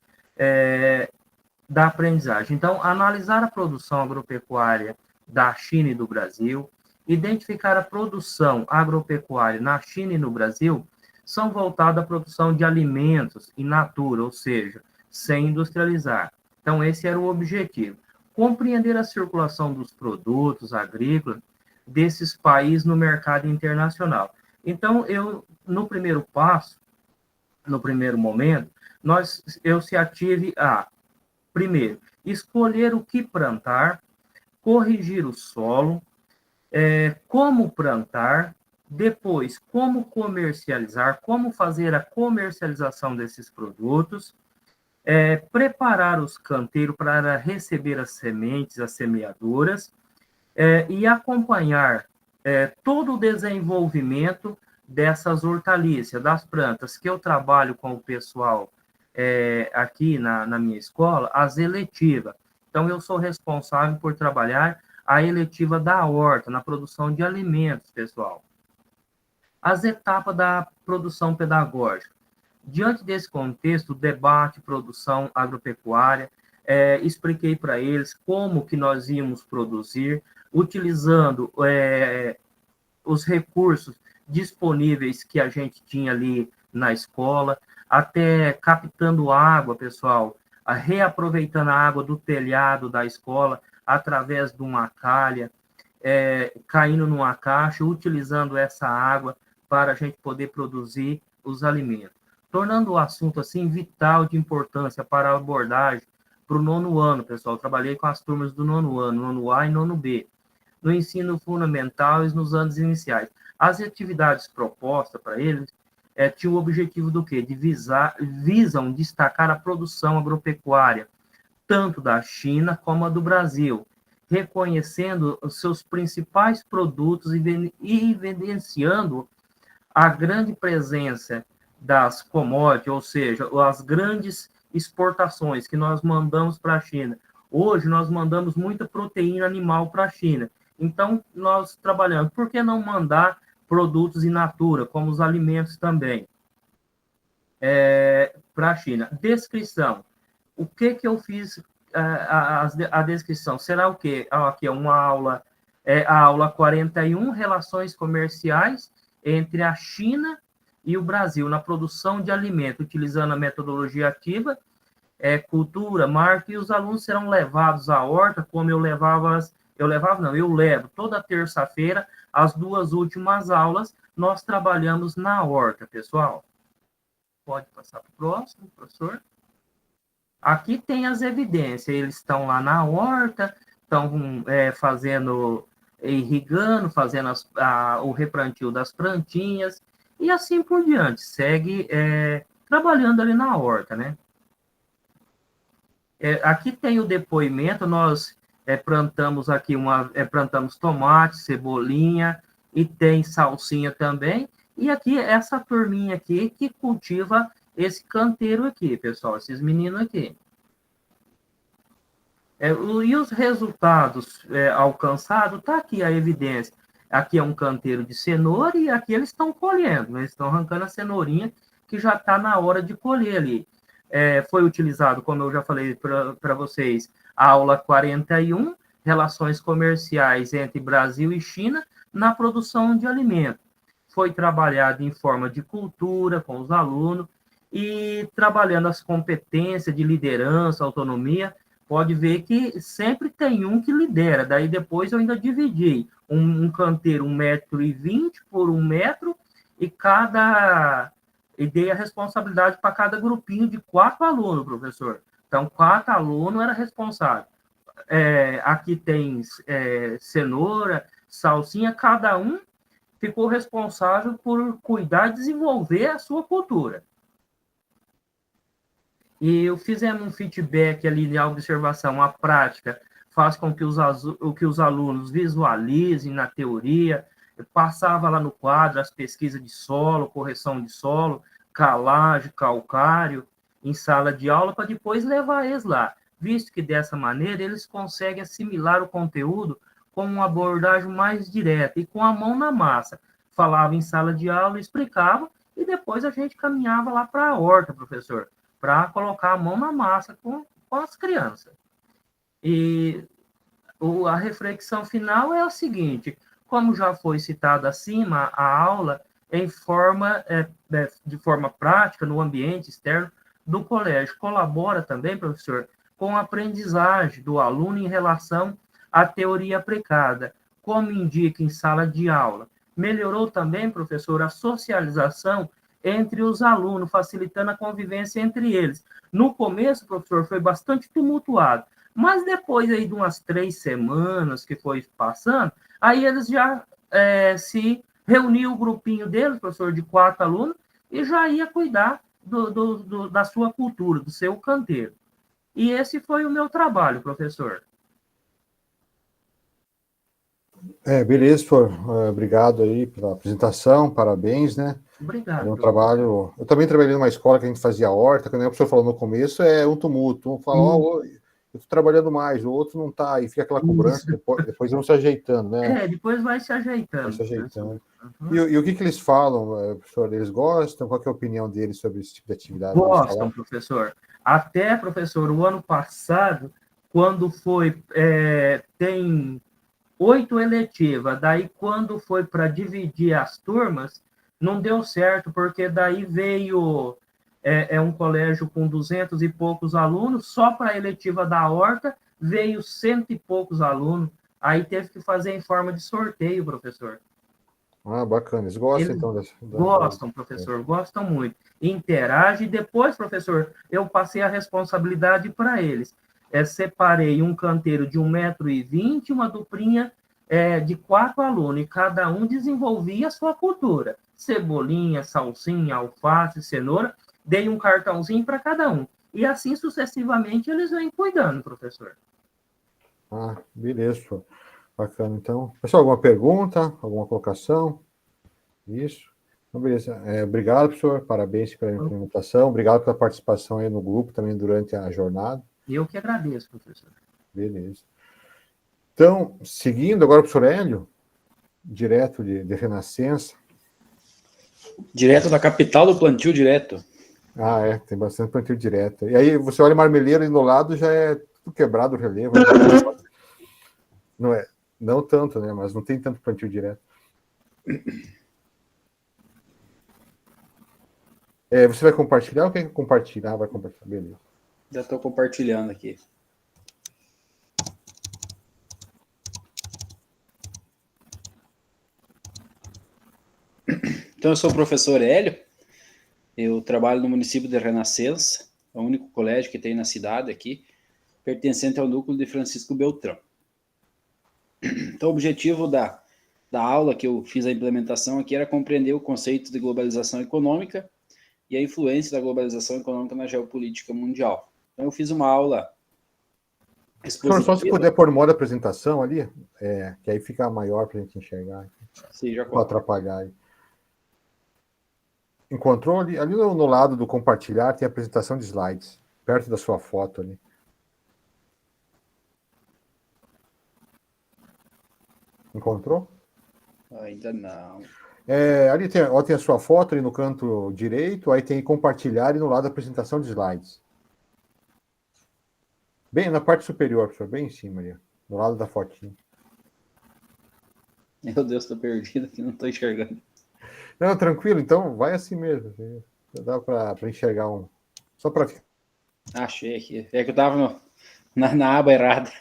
S4: da aprendizagem. Então, analisar a produção agropecuária da China e do Brasil, identificar a produção agropecuária na China e no Brasil, são voltadas à produção de alimentos in natura, ou seja, sem industrializar. Então, esse era o objetivo. Compreender a circulação dos produtos agrícolas desses países no mercado internacional. Então, no primeiro passo, no primeiro momento, eu se ative a, primeiro, escolher o que plantar, corrigir o solo, como plantar, depois, como comercializar, como fazer a comercialização desses produtos, preparar os canteiros para receber as sementes, as semeadoras, e acompanhar todo o desenvolvimento dessas hortaliças, das plantas, que eu trabalho com o pessoal aqui na minha escola, as eletivas. Então, eu sou responsável por trabalhar a eletiva da horta, na produção de alimentos, pessoal. As etapas da produção pedagógica. Diante desse contexto, debate, produção agropecuária, expliquei para eles como que nós íamos produzir, utilizando os recursos disponíveis que a gente tinha ali na escola, até captando água, pessoal, reaproveitando a água do telhado da escola através de uma calha, caindo numa caixa, utilizando essa água para a gente poder produzir os alimentos. Tornando o assunto, assim, vital de importância para a abordagem para o 9º ano, pessoal. Eu trabalhei com as turmas do 9º ano, 9º A e 9º B, no ensino fundamental e nos anos iniciais. As atividades propostas para eles tinham o objetivo do quê? Visam destacar a produção agropecuária, tanto da China como a do Brasil, reconhecendo os seus principais produtos e evidenciando a grande presença das commodities, ou seja, as grandes exportações que nós mandamos para a China. Hoje, nós mandamos muita proteína animal para a China. Então, nós trabalhamos. Por que não mandar produtos in natura, como os alimentos também, para a China? Descrição. O que eu fiz, a descrição? Será o quê? Aqui é uma aula, a aula 41, Relações Comerciais entre a China e o Brasil na produção de alimento, utilizando a metodologia ativa, cultura, marca, e os alunos serão levados à horta, como eu levo toda terça-feira, as 2 últimas aulas, nós trabalhamos na horta, pessoal. Pode passar para o próximo, professor. Aqui tem as evidências, eles estão lá na horta, estão irrigando, fazendo o replantio das plantinhas, e assim por diante, segue trabalhando ali na horta, né? Aqui tem o depoimento, nós plantamos aqui plantamos tomate, cebolinha, e tem salsinha também, e aqui essa turminha aqui que cultiva esse canteiro aqui, pessoal, esses meninos aqui. E os resultados alcançados, está aqui a evidência. Aqui é um canteiro de cenoura e aqui eles estão colhendo, né? Eles estão arrancando a cenourinha que já está na hora de colher ali. Foi utilizado, como eu já falei para vocês, a aula 41, Relações Comerciais entre Brasil e China na produção de alimentos. Foi trabalhado em forma de cultura com os alunos e trabalhando as competências de liderança, autonomia. Pode ver que sempre tem um que lidera. Daí depois eu ainda dividi um canteiro 1,20 m por 1 metro e dei a responsabilidade para cada grupinho de 4 alunos, professor. Então, 4 alunos era responsável. Aqui tem cenoura, salsinha, cada um ficou responsável por cuidar e desenvolver a sua cultura. e fizemos um feedback ali de observação. A prática faz com que os alunos visualizem na teoria, passava lá no quadro as pesquisas de solo, correção de solo, calagem, calcário, em sala de aula, para depois levar eles lá, visto que dessa maneira eles conseguem assimilar o conteúdo com uma abordagem mais direta e com a mão na massa. Falava em sala de aula, explicava, e depois a gente caminhava lá para a horta, professor, para colocar a mão na massa com as crianças. E a reflexão final é a seguinte: como já foi citado acima, a aula de forma prática, no ambiente externo do colégio, colabora também, professor, com a aprendizagem do aluno em relação à teoria aplicada, como indica em sala de aula. Melhorou também, professor, a socialização entre os alunos, facilitando a convivência entre eles. No começo, professor, foi bastante tumultuado, mas depois aí de umas 3 semanas que foi passando, aí eles já se reuniu o grupinho deles, professor, de 4 alunos, e já ia cuidar da sua cultura, do seu canteiro. E esse foi o meu trabalho, professor.
S1: Beleza, professor. Obrigado aí pela apresentação, parabéns, né?
S4: Obrigado.
S1: É um trabalho... Eu também trabalhei numa escola que a gente fazia horta, que o professor falou no começo, é um tumulto. Um fala, eu estou trabalhando mais, o outro não está, e fica aquela cobrança, depois vão se ajeitando, né?
S4: Depois vai se ajeitando.
S1: Vai se ajeitando. E o que eles falam, professor? Eles gostam? Qual que é a opinião deles sobre esse tipo de atividade?
S4: Gostam, professor. Até, professor, o ano passado, quando foi... tem 8 eletivas, daí quando foi para dividir as turmas, não deu certo, porque daí veio um colégio com 200 e poucos alunos, só para a eletiva da horta veio 100 e poucos alunos, aí teve que fazer em forma de sorteio, professor.
S1: Bacana, eles gostam então
S4: Gostam, professor, gostam muito. Interage, e depois, professor, eu passei a responsabilidade para eles. Separei um canteiro de 1,20 m, uma duplinha de 4 alunos, e cada um desenvolvia a sua cultura. Cebolinha, salsinha, alface, cenoura, dei um cartãozinho para cada um. E assim sucessivamente eles vêm cuidando, professor.
S1: Beleza, professor. Bacana, então. Pessoal, alguma pergunta? Alguma colocação? Isso. Então, beleza. Obrigado, professor. Parabéns pela implementação. Obrigado pela participação aí no grupo também durante a jornada.
S4: Eu que agradeço, professor.
S1: Beleza. Então, seguindo agora o professor Hélio, direto de Renascença.
S2: Direto da capital do plantio direto.
S1: Tem bastante plantio direto. E aí você olha Marmeleiro e no lado já é tudo quebrado o relevo. Não é, não tanto, né? Mas não tem tanto plantio direto. Você vai compartilhar ou quer compartilhar? Vai compartilhar, beleza.
S2: Já estou compartilhando aqui. Então, eu sou o professor Hélio, eu trabalho no município de Renascença, é o único colégio que tem na cidade aqui, pertencente ao núcleo de Francisco Beltrão. Então, o objetivo da aula que eu fiz a implementação aqui era compreender o conceito de globalização econômica e a influência da globalização econômica na geopolítica mundial. Então, eu fiz uma aula expositiva.
S1: Só se puder pôr modo apresentação ali, que aí fica maior para a gente enxergar.
S2: Sim, já
S1: para atrapalhar aí. Encontrou ali no lado do compartilhar tem a apresentação de slides, perto da sua foto ali. Encontrou?
S2: Ainda não.
S1: Ali tem a sua foto ali no canto direito, aí tem compartilhar e no lado da apresentação de slides. Bem na parte superior, professor, bem em cima ali, do lado da fotinha.
S2: Meu Deus, estou perdido aqui, não estou enxergando.
S1: Não, tranquilo, então vai assim mesmo. Dá para enxergar um. Só para.
S2: Achei aqui. É que eu estava na aba errada.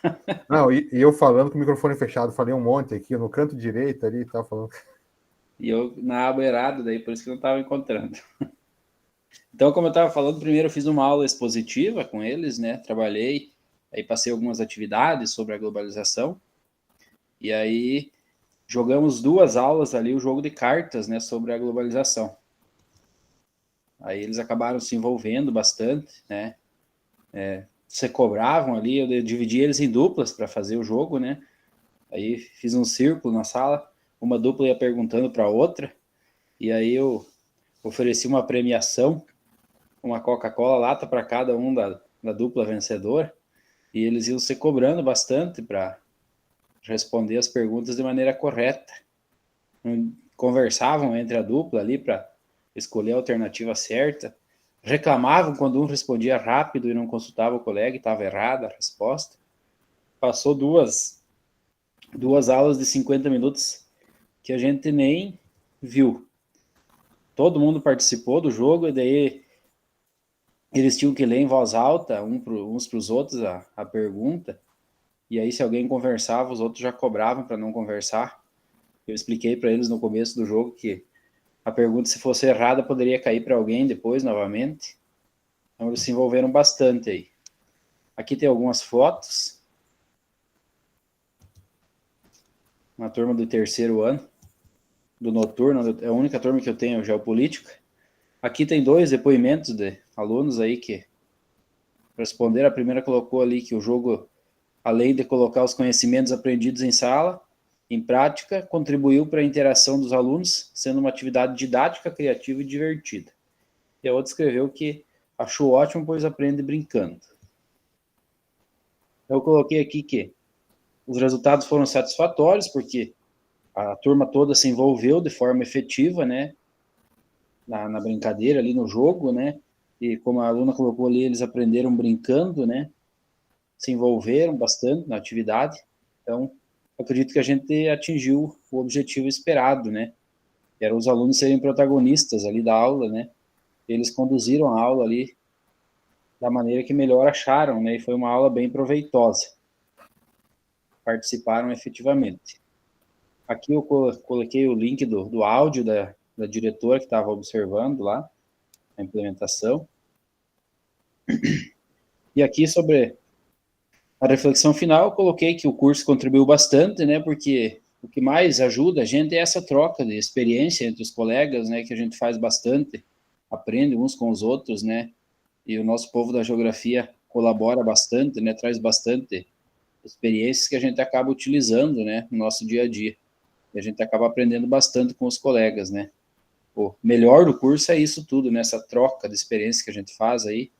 S1: Não, e eu falando com o microfone fechado, falei um monte aqui, no canto direito ali, estava falando.
S2: E eu na aba errada, daí por isso que eu não estava encontrando. Então, como eu estava falando, primeiro eu fiz uma aula expositiva com eles, né? Trabalhei, aí passei algumas atividades sobre a globalização. E aí jogamos 2 aulas ali, o jogo de cartas, né, sobre a globalização. Aí eles acabaram se envolvendo bastante, né, se cobravam ali, eu dividi eles em duplas para fazer o jogo, né? Aí fiz um círculo na sala, uma dupla ia perguntando para a outra, e aí eu ofereci uma premiação, uma Coca-Cola lata para cada um da dupla vencedora, e eles iam se cobrando bastante para responder as perguntas de maneira correta. Conversavam entre a dupla ali para escolher a alternativa certa, reclamavam quando um respondia rápido e não consultava o colega e estava errada a resposta. Passou duas aulas de 50 minutos que a gente nem viu. Todo mundo participou do jogo e daí eles tinham que ler em voz alta, uns para os outros, a pergunta, e aí se alguém conversava, os outros já cobravam para não conversar. Eu expliquei para eles no começo do jogo que a pergunta, se fosse errada, poderia cair para alguém depois, novamente. Então eles se envolveram bastante aí. Aqui tem algumas fotos. Uma turma do 3º ano, do noturno, é a única turma que eu tenho, geopolítica. Aqui tem 2 depoimentos de alunos aí que responderam. A primeira colocou ali que o jogo, além de colocar os conhecimentos aprendidos em sala, em prática, contribuiu para a interação dos alunos, sendo uma atividade didática, criativa e divertida. E a outra escreveu que achou ótimo, pois aprende brincando. Eu coloquei aqui que os resultados foram satisfatórios, porque a turma toda se envolveu de forma efetiva, né, na brincadeira ali no jogo, né, e como a aluna colocou ali, eles aprenderam brincando, né, se envolveram bastante na atividade. Então, acredito que a gente atingiu o objetivo esperado, né, que era os alunos serem protagonistas ali da aula, né, eles conduziram a aula ali da maneira que melhor acharam, né, e foi uma aula bem proveitosa. Participaram efetivamente. Aqui eu coloquei o link do áudio da diretora que estava observando lá a implementação. E aqui sobre a reflexão final, eu coloquei que o curso contribuiu bastante, né, porque o que mais ajuda a gente é essa troca de experiência entre os colegas, né, que a gente faz bastante, aprende uns com os outros, né, e o nosso povo da geografia colabora bastante, né, traz bastante experiências que a gente acaba utilizando, né, no nosso dia a dia. E a gente acaba aprendendo bastante com os colegas, né. O melhor do curso é isso tudo, né, essa troca de experiência que a gente faz aí,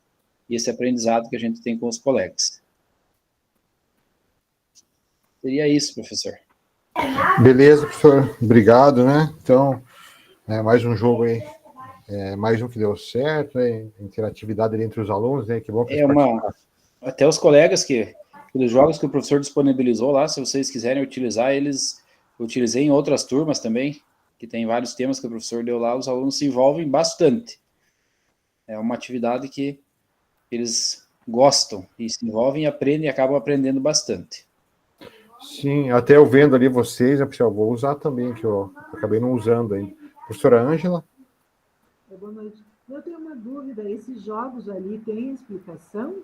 S2: e esse aprendizado que a gente tem com os colegas. Seria isso, professor.
S1: Beleza, professor. Obrigado, né? Então, mais um jogo aí, mais um que deu certo, né? Interatividade ali entre os alunos, né? Que bom que
S2: até os colegas os jogos que o professor disponibilizou lá, se vocês quiserem utilizar, utilizei em outras turmas também, que tem vários temas que o professor deu lá, os alunos se envolvem bastante. É uma atividade que eles gostam e se envolvem e aprendem e acabam aprendendo bastante.
S1: Sim, até eu vendo ali vocês, eu vou usar também, que eu acabei não usando ainda. Professora Ângela?
S7: Boa noite. Eu tenho uma dúvida, esses jogos ali têm explicação?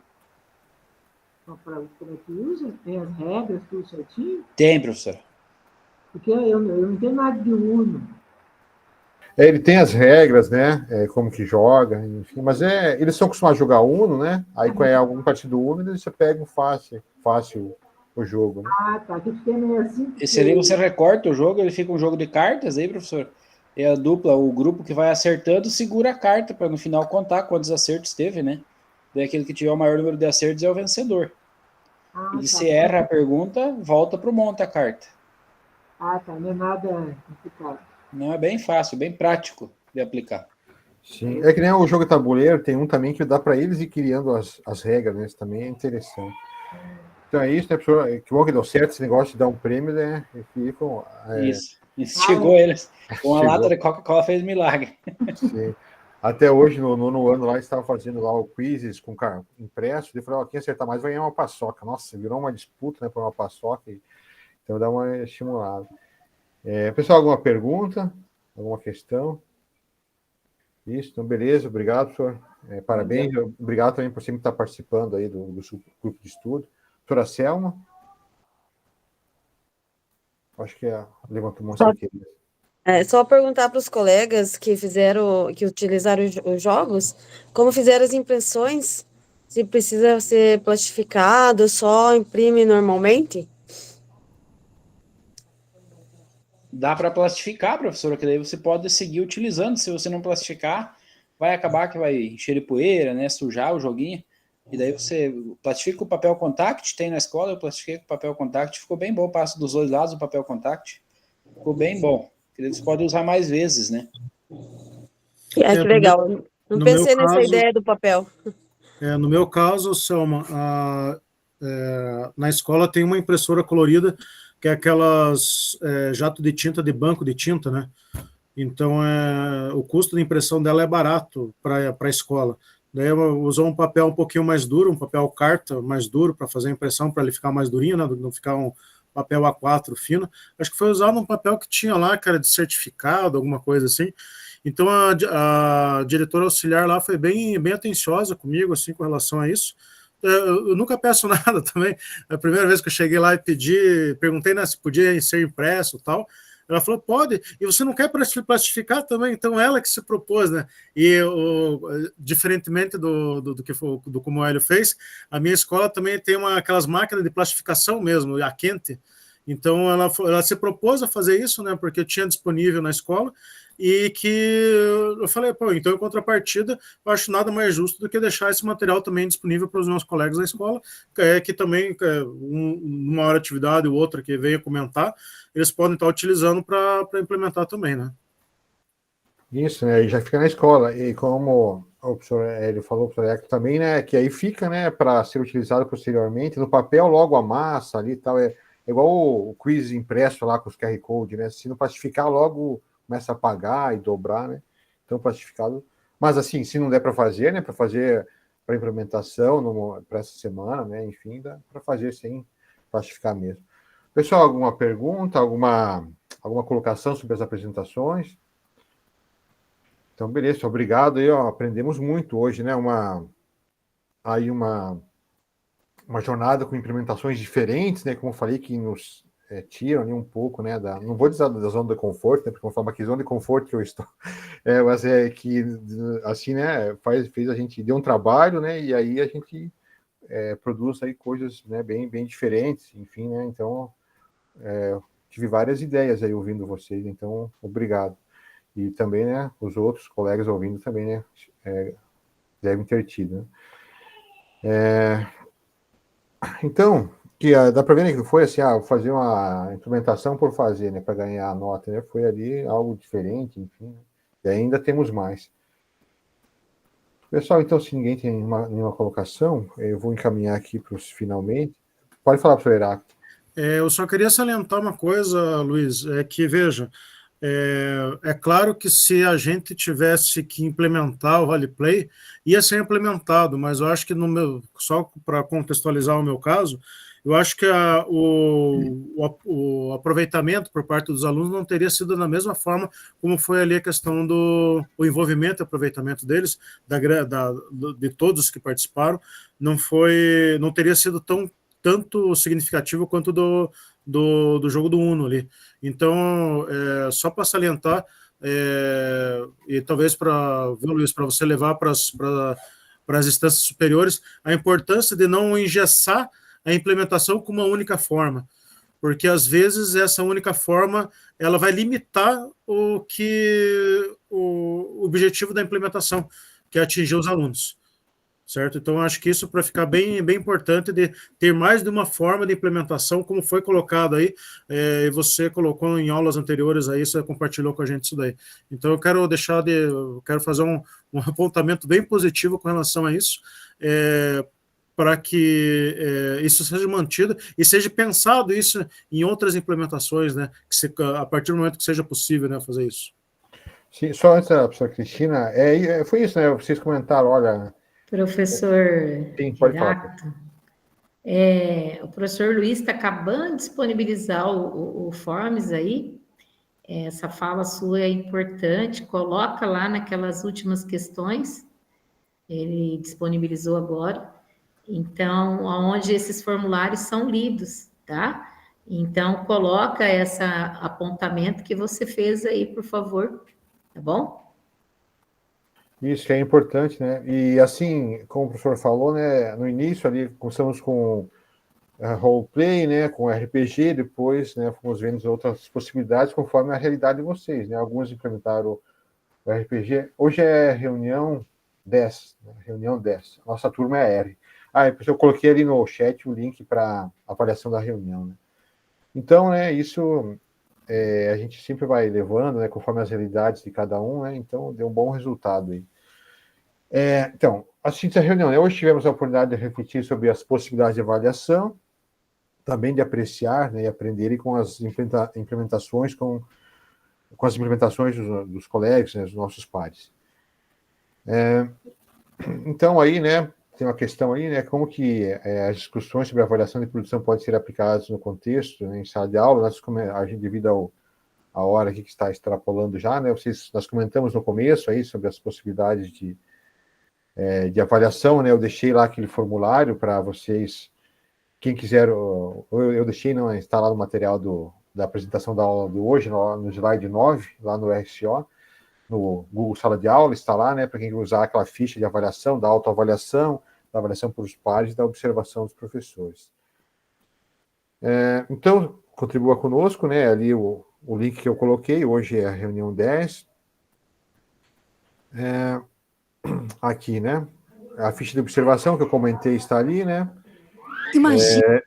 S7: Como é que usa? Tem as regras, tudo certinho?
S2: Tem, professor.
S7: Porque eu não entendo nada de Uno.
S1: Ele tem as regras, né? Como que joga, enfim, mas eles são acostumados a jogar Uno, né? Aí quando é algum partido Uno, eles pegam fácil o jogo, né?
S7: Ah, tá. Que tem assim.
S2: Esse ali você recorta o jogo, ele fica um jogo de cartas aí, professor. E a dupla, o grupo que vai acertando, segura a carta para no final contar quantos acertos teve, né? Daí aquele que tiver o maior número de acertos é o vencedor. E se erra a pergunta, volta para o monte a carta.
S7: Ah, tá. Não é nada complicado.
S2: Não, é bem fácil, bem prático de aplicar.
S1: Sim, é que nem o jogo tabuleiro, tem um também que dá para eles ir criando as regras, né? Isso também é interessante. Então é isso, né, professor? Que bom que deu certo esse negócio de dar um prêmio, né?
S2: Isso. Chegou eles. Com a lata de Coca-Cola fez milagre.
S1: Sim. Até hoje, no nono ano lá, estava fazendo lá o quizzes com impresso. Ele falou, quem acertar mais vai ganhar uma paçoca. Nossa, virou uma disputa, né, por uma paçoca. Então dá uma estimulada. Pessoal, alguma pergunta? Alguma questão? Isso, então beleza, obrigado, professor. Parabéns, obrigado também por sempre estar participando aí do grupo de estudo. Professora Selma? Acho que levantou um monte aqui.
S8: Só perguntar para os colegas que utilizaram os jogos, como fizeram as impressões, se precisa ser plastificado, só imprime normalmente?
S2: Dá para plastificar, professora, que daí você pode seguir utilizando. Se você não plastificar, vai acabar que vai encher de poeira, né? Sujar o joguinho. E daí você plastifica com papel contact, tem na escola, eu plastifiquei com papel contact, ficou bem bom, passo dos dois lados o papel contact. Ficou bem bom. Você pode usar mais vezes, né?
S8: Que legal. Não
S5: no
S8: pensei
S5: meu
S8: nessa
S5: caso,
S8: ideia do papel.
S5: no meu caso, Selma, na escola tem uma impressora colorida, que é aquelas jato de tinta de banco de tinta, né? Então, o custo de impressão dela é barato para a escola. Daí usou um papel um pouquinho mais duro, um papel carta mais duro para fazer a impressão, para ele ficar mais durinho, né? Não ficar um papel A4 fino. Acho que foi usado um papel que tinha lá, cara, de certificado, alguma coisa assim. Então, a diretora auxiliar lá foi bem atenciosa comigo, assim, com relação a isso. Eu nunca peço nada também. A primeira vez que eu cheguei lá e perguntei, né, se podia ser impresso e tal. Ela falou, pode, e você não quer plastificar também? Então, ela que se propôs, né? E, diferentemente do como o Hélio fez, a minha escola também tem aquelas máquinas de plastificação mesmo, a quente. Então, ela se propôs a fazer isso, né? Porque tinha disponível na escola, e que eu falei, pô, então, em contrapartida, eu acho nada mais justo do que deixar esse material também disponível para os meus colegas da escola, que também, uma hora atividade ou outra que venha comentar, eles podem estar utilizando para implementar também, né?
S1: Isso, né? E já fica na escola. E como o professor Hélio falou, o professor Hélio também, né? Que aí fica, né, para ser utilizado posteriormente. No papel, logo a massa ali e tal. É igual o quiz impresso lá com os QR Code, né? Se não plastificar, logo começa a apagar e dobrar, né? Então, plastificado. Mas, assim, se não der para fazer, né? Para fazer para implementação para essa semana, né? Enfim, dá para fazer sem plastificar mesmo. Pessoal, alguma pergunta, alguma colocação sobre as apresentações? Então, beleza, obrigado aí, ó, aprendemos muito hoje, né? Uma jornada com implementações diferentes, né? Como eu falei, que nos tiram ali um pouco, né? Não vou dizer da zona de conforto, né? Porque eu vou falar que zona de conforto que eu estou, mas é que, assim, né? Fez a gente deu um trabalho, né? E aí a gente produz aí coisas, né? Bem diferentes, enfim, né? Então, tive várias ideias aí ouvindo vocês, então, obrigado. E também, né, os outros colegas ouvindo também, né, devem ter tido, né. Então, dá para ver, né, que foi assim, fazer uma implementação por fazer, né, para ganhar a nota, né, foi ali algo diferente, enfim, né, e ainda temos mais. Pessoal, então, se ninguém tem nenhuma colocação, eu vou encaminhar aqui para os finalmente. Pode falar, professor Heráclito.
S5: Eu só queria salientar uma coisa, Luiz, que, veja, é claro que se a gente tivesse que implementar o roleplay, ia ser implementado, mas eu acho que só para contextualizar o meu caso, eu acho que o aproveitamento por parte dos alunos não teria sido da mesma forma como foi ali a questão do envolvimento e aproveitamento deles, de todos que participaram, não teria sido tanto significativo quanto do jogo do Uno ali. Então, só para salientar, e talvez para você levar para as instâncias superiores, a importância de não engessar a implementação com uma única forma, porque às vezes essa única forma ela vai limitar o objetivo da implementação, que é atingir os alunos. Certo? Então, acho que isso para ficar bem importante de ter mais de uma forma de implementação, como foi colocado aí, e você colocou em aulas anteriores aí, você compartilhou com a gente isso daí. Então, eu quero fazer um apontamento bem positivo com relação a isso, para que isso seja mantido e seja pensado isso em outras implementações, né? A partir do momento que seja possível, né, fazer isso.
S1: Sim, só antes da professora Cristina, foi isso, né? Vocês comentaram, olha...
S3: Professor
S1: Sim, pode falar.
S3: O professor Luiz está acabando de disponibilizar o Forms aí. Essa fala sua é importante, coloca lá naquelas últimas questões, ele disponibilizou agora. Então, onde esses formulários são lidos, tá? Então, coloca esse apontamento que você fez aí, por favor, tá bom?
S1: Isso que é importante, né? E assim, como o professor falou, né, no início ali começamos com roleplay, né, com RPG, depois, né, fomos vendo outras possibilidades conforme a realidade de vocês, né? Alguns implementaram o RPG. Hoje é reunião 10, né? Reunião 10. Nossa turma é R. Ah, depois eu coloquei ali no chat o link para avaliação da reunião, né? Então, né, isso a gente sempre vai levando, né, conforme as realidades de cada um, né? Então, deu um bom resultado aí. Então, assistente à reunião, né? Hoje tivemos a oportunidade de refletir sobre as possibilidades de avaliação, também de apreciar, né, e aprender com as implementações, com as implementações dos colegas, né, dos nossos pares. Então, aí, né, tem uma questão aí, né, como que as discussões sobre a avaliação de produção podem ser aplicadas no contexto, né, em sala de aula, a gente, devido à hora aqui que está extrapolando já, né, nós comentamos no começo aí sobre as possibilidades de avaliação, né, eu deixei lá aquele formulário para vocês, quem quiser, eu deixei, não, está lá no material da apresentação da aula de hoje, no slide 9, lá no RCO, no Google Sala de Aula, está lá, né, para quem usar aquela ficha de avaliação, da autoavaliação, da avaliação por os pares e da observação dos professores. Então, contribua conosco, né, ali o link que eu coloquei, hoje é a reunião 10. Aqui, né, a ficha de observação que eu comentei está ali, né,
S9: Imagina.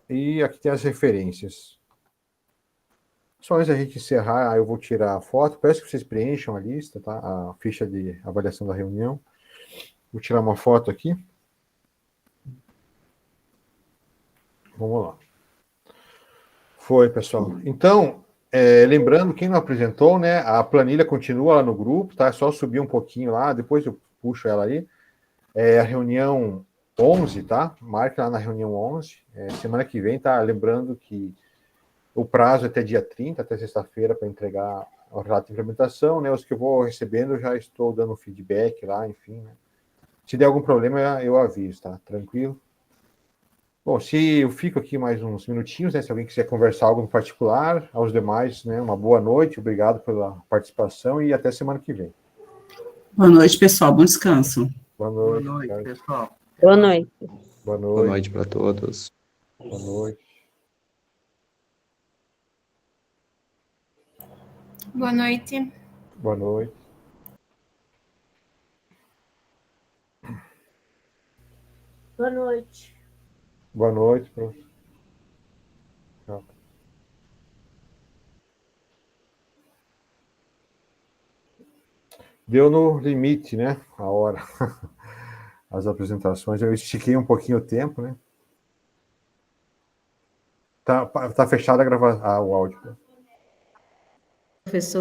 S1: e aqui tem as referências. Só antes da gente encerrar, eu vou tirar a foto. Peço que vocês preencham a lista, tá? A ficha de avaliação da reunião. Vou tirar uma foto aqui. Vamos lá. Foi, pessoal. Então, lembrando, quem não apresentou, né? A planilha continua lá no grupo, tá? É só subir um pouquinho lá, depois eu puxo ela aí. A reunião 11, tá? Marque lá na reunião 11. Semana que vem, tá? Lembrando que o prazo é até dia 30, até sexta-feira, para entregar o relato de implementação, né? Os que eu vou recebendo, eu já estou dando feedback lá, enfim, né? Se der algum problema, eu aviso, tá? Tranquilo? Bom, se eu fico aqui mais uns minutinhos, né? Se alguém quiser conversar algo em particular, aos demais, né? Uma boa noite, obrigado pela participação e até semana que vem.
S9: Boa noite, pessoal. Bom descanso.
S1: Boa
S4: Boa
S1: noite.
S4: noite, pessoal.
S8: Boa noite.
S1: Boa
S10: Boa
S1: noite.
S10: noite para todos.
S1: Boa noite.
S6: Boa noite.
S1: Boa noite.
S8: Boa noite.
S1: Boa noite, professor. Tchau. Deu no limite, né? A hora. As apresentações. Eu estiquei um pouquinho o tempo, né? Tá fechada a gravação, o áudio.
S3: Professor.